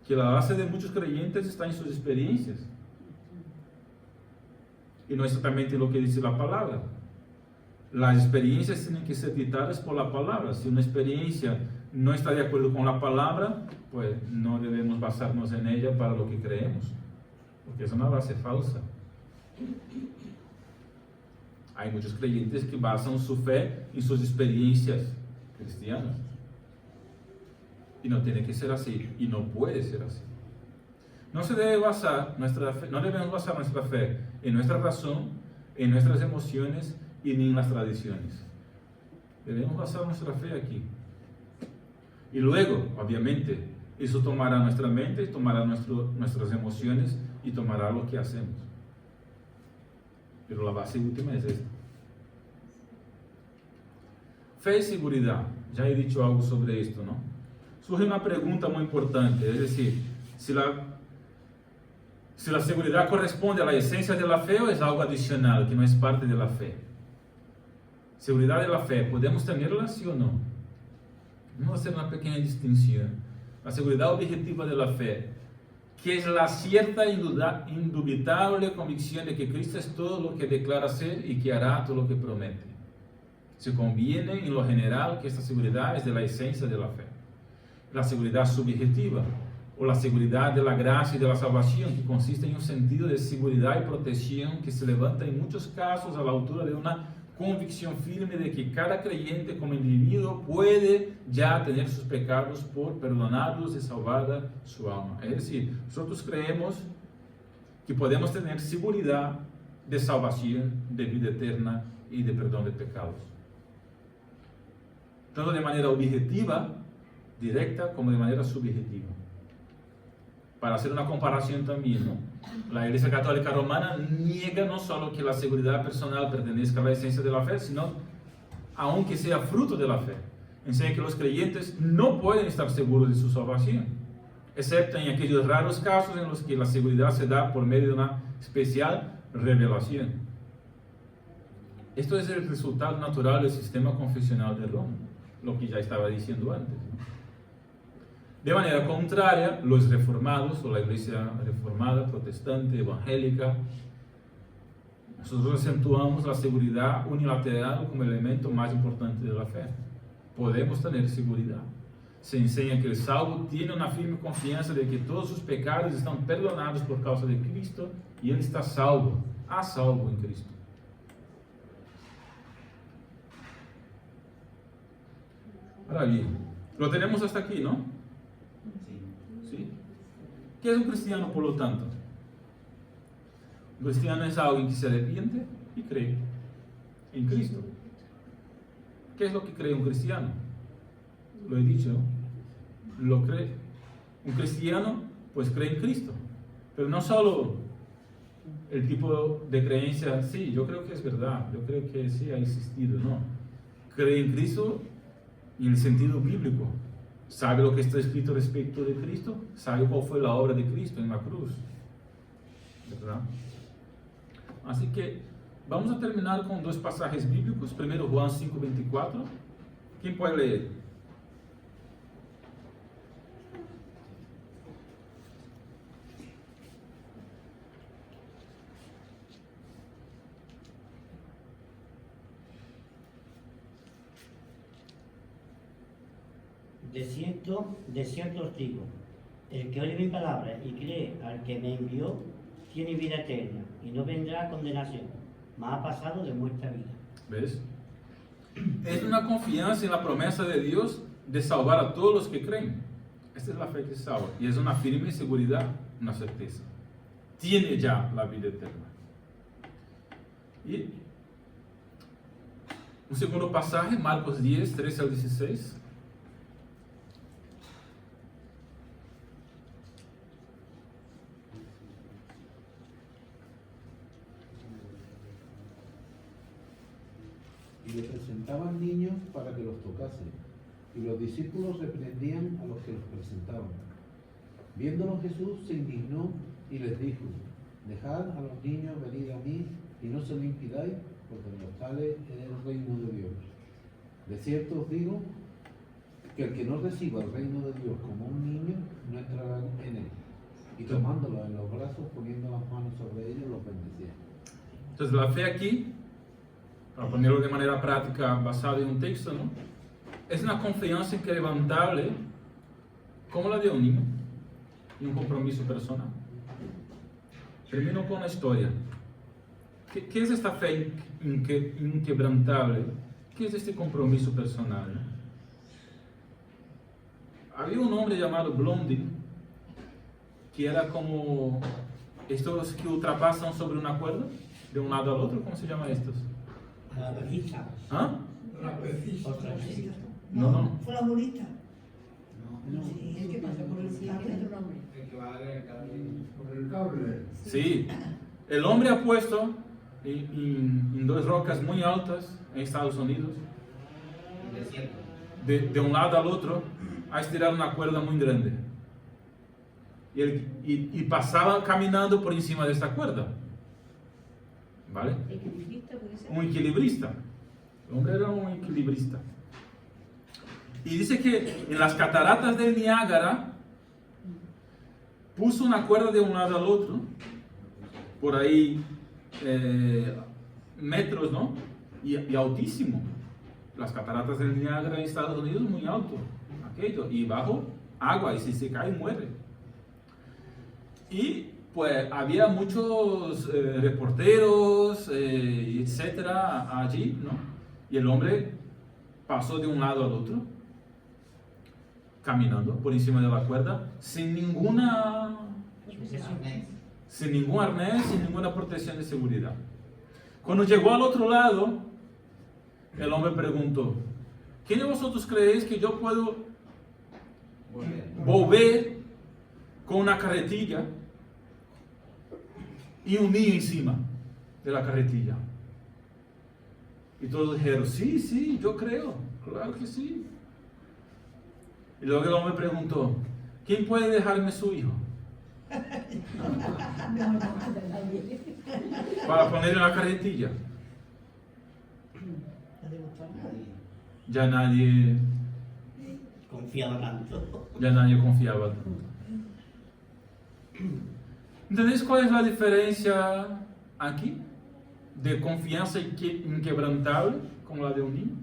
Que la base de muchos creyentes está en sus experiencias. Y no exactamente lo que dice la palabra. Las experiencias tienen que ser dictadas por la palabra. Si una experiencia no está de acuerdo con la palabra, pues no debemos basarnos en ella para lo que creemos, porque es una base falsa. Hay muchos creyentes que basan su fe en sus experiencias cristianas. Y no tiene que ser así, y no puede ser así. No se debe basar nuestra fe, no debemos basar nuestra fe en nuestra razón, en nuestras emociones y ni en las tradiciones. Debemos basar nuestra fe aquí. Y luego, obviamente, eso tomará nuestra mente, tomará nuestras emociones y tomará lo que hacemos. Pero la base última es esta. Fe y seguridad. Ya he dicho algo sobre esto, ¿no? Surge una pregunta muy importante, es decir, si la seguridad corresponde a la esencia de la fe o es algo adicional que no es parte de la fe. Seguridad de la fe, ¿podemos tenerla, sí o no? Vamos a hacer una pequeña distinción. La seguridad objetiva de la fe, que es la cierta indubitable convicción de que Cristo es todo lo que declara ser y que hará todo lo que promete. Se conviene en lo general que esta seguridad es de la esencia de la fe. La seguridad subjetiva, o la seguridad de la gracia y de la salvación, que consiste en un sentido de seguridad y protección que se levanta en muchos casos a la altura de una convicción firme de que cada creyente como individuo puede ya tener sus pecados por perdonados y salvada su alma. Es decir, nosotros creemos que podemos tener seguridad de salvación, de vida eterna y de perdón de pecados. Tanto de manera objetiva, directa, como de manera subjetiva. Para hacer una comparación también, ¿no? La Iglesia Católica Romana niega no solo que la seguridad personal pertenezca a la esencia de la fe, sino aunque sea fruto de la fe. Enseña que los creyentes no pueden estar seguros de su salvación, excepto en aquellos raros casos en los que la seguridad se da por medio de una especial revelación. Esto es el resultado natural del sistema confesional de Roma, lo que ya estaba diciendo antes, ¿no? De manera contraria, los reformados, o la iglesia reformada, protestante, evangélica, nosotros acentuamos la seguridad unilateral como elemento más importante de la fe. Podemos tener seguridad. Se enseña que el salvo tiene una firme confianza de que todos sus pecados están perdonados por causa de Cristo y él está salvo, a salvo en Cristo. Ahora bien, lo tenemos hasta aquí, ¿no? ¿Sí? ¿Qué es un cristiano, por lo tanto? Un cristiano es alguien que se arrepiente y cree en Cristo. ¿Qué es lo que cree un cristiano? Lo he dicho, lo cree. Un cristiano, pues cree en Cristo. Pero no solo el tipo de creencia, sí, yo creo que es verdad, yo creo que sí ha existido, no. Cree en Cristo en el sentido bíblico. Sabe lo que está escrito respecto de Cristo, sabe cuál fue la obra de Cristo en la cruz, ¿verdad? Así que vamos a terminar con dos pasajes bíblicos. Primero Juan 5:24. ¿Quién puede leer? De cierto os digo, El que oye mi palabra y cree al que me envió, tiene vida eterna y no vendrá a condenación, mas ha pasado de muerte a vida. ¿Ves? Es una confianza en la promesa de Dios de salvar a todos los que creen. Esta es la fe que salva. Y es una firme seguridad, una certeza. Tiene ya la vida eterna. Y un segundo pasaje, Marcos 10, 13 al 16. Y le presentaban niños para que los tocase, y los discípulos reprendían a los que los presentaban. Viéndolo Jesús se indignó y les dijo: dejad a los niños venir a mí y no se lo impidáis, porque de los tales es el reino de Dios. De cierto os digo que el que no reciba el reino de Dios como un niño no entrará en él. Y tomándolos en los brazos, poniendo las manos sobre ellos, los bendecía. Entonces la fe aquí, para ponerlo de manera práctica basada en un texto, ¿no? Es una confianza inquebrantable como la de un niño y un compromiso personal. Termino con la historia. ¿Qué es esta fe inquebrantable? ¿Qué es este compromiso personal? Había un hombre llamado Blondin que era como estos que ultrapasan sobre una cuerda de un lado al otro. ¿Cómo se llama estos? La velita. ¿Ah? Trapecista. Otra velita. No. Fue la bolita. No. Sí, es que pasa por el Sí, cable. tiene otro nombre. Por el cable. Sí. El hombre ha puesto en dos rocas muy altas en Estados Unidos, de un lado al otro, a estirar una cuerda muy grande. Y pasaba caminando por encima de esta cuerda. ¿Vale? Equilibrista puede ser. Un equilibrista. El hombre era un equilibrista. Y dice que en las cataratas del Niágara puso una cuerda de un lado al otro, por ahí metros, ¿no? Y altísimo. Las cataratas del Niágara en Estados Unidos muy alto, aquello, y bajo agua, y si se cae muere. Y pues había muchos reporteros, etcétera, allí, ¿no? Y el hombre pasó de un lado al otro, caminando por encima de la cuerda, sin ningún arnés, sin ninguna protección de seguridad. Cuando llegó al otro lado, el hombre preguntó: ¿quién de vosotros creéis que yo puedo volver con una carretilla y un niño encima de la carretilla? Y todos dijeron: sí, yo creo, claro que sí. Y luego el hombre preguntó: ¿quién puede dejarme su hijo para poner en la carretilla? Ya nadie Confiaba tanto. confiaba tanto. ¿Entendéis cuál es la diferencia aquí? De confianza inquebrantable como la de un niño.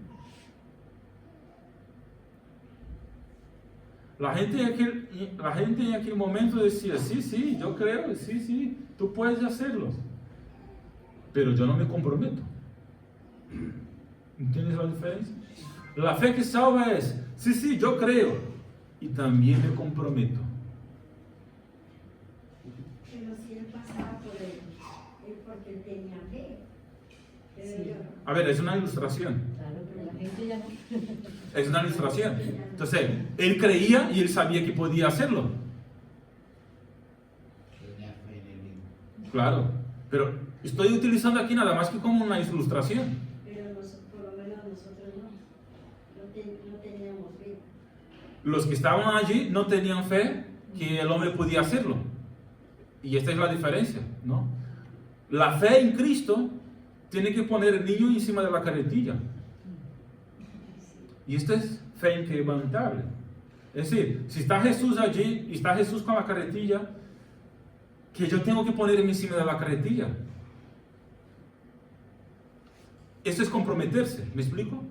La gente en aquel momento decía: sí, yo creo, sí, tú puedes hacerlo, pero yo no me comprometo. ¿Entiendes la diferencia? La fe que salva es: sí, yo creo, y también me comprometo. Pero si él pasaba por él, es porque él tenía fe. Pero Sí. yo, A ver, es una ilustración. Claro, pero la gente ya no. Es una ilustración. Entonces, él creía y él sabía que podía hacerlo. Claro, pero estoy utilizando aquí nada más que como una ilustración. pero por lo menos nosotros no teníamos fe. Los que estaban allí no tenían fe que el hombre podía hacerlo. Y esta es la diferencia, ¿no? La fe en Cristo tiene que poner el niño encima de la carretilla. Y esto es fe inquebrantable. Es decir, si está Jesús allí y está Jesús con la carretilla, que yo tengo que ponerme encima de la carretilla. Eso es comprometerse, ¿me explico?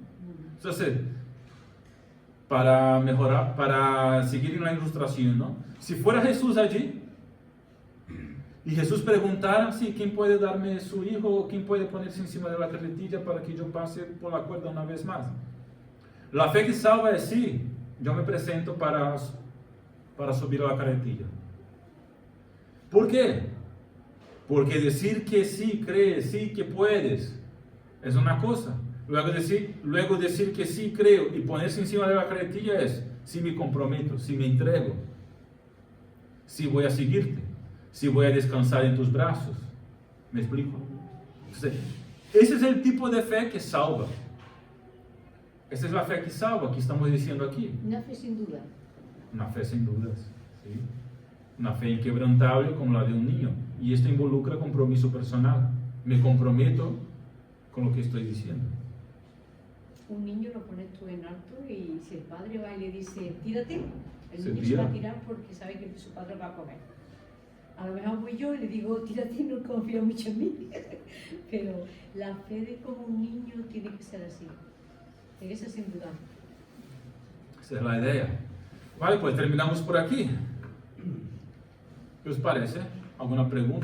Entonces, para mejorar, para seguir en la ilustración, ¿no? Si fuera Jesús allí y Jesús preguntara, sí, ¿quién puede darme su hijo o quién puede ponerse encima de la carretilla para que yo pase por la cuerda una vez más? La fe que salva es sí, yo me presento para subir a la carretilla. ¿Por qué? Porque decir que sí, crees, sí que puedes, es una cosa. Luego decir que sí creo y ponerse encima de la carretilla es si me comprometo, si me entrego, si voy a seguirte, si voy a descansar en tus brazos. ¿Me explico? Entonces, ese es el tipo de fe que salva. Esa es la fe que salva, que estamos diciendo aquí. Una fe sin duda. Una fe sin dudas, ¿sí? Una fe inquebrantable como la de un niño. Y esto involucra compromiso personal. Me comprometo con lo que estoy diciendo. Un niño lo pones tú en alto y si el padre va y le dice, tírate, el Se niño tira. se va a tirar porque sabe que su padre va a comer. A lo mejor voy yo y le digo, tírate, no confía mucho en mí. Pero la fe de como un niño tiene que ser así. Tiene que ser sin duda. Esa es la idea. Vale, pues terminamos por aquí. ¿Qué os parece? ¿Alguna pregunta?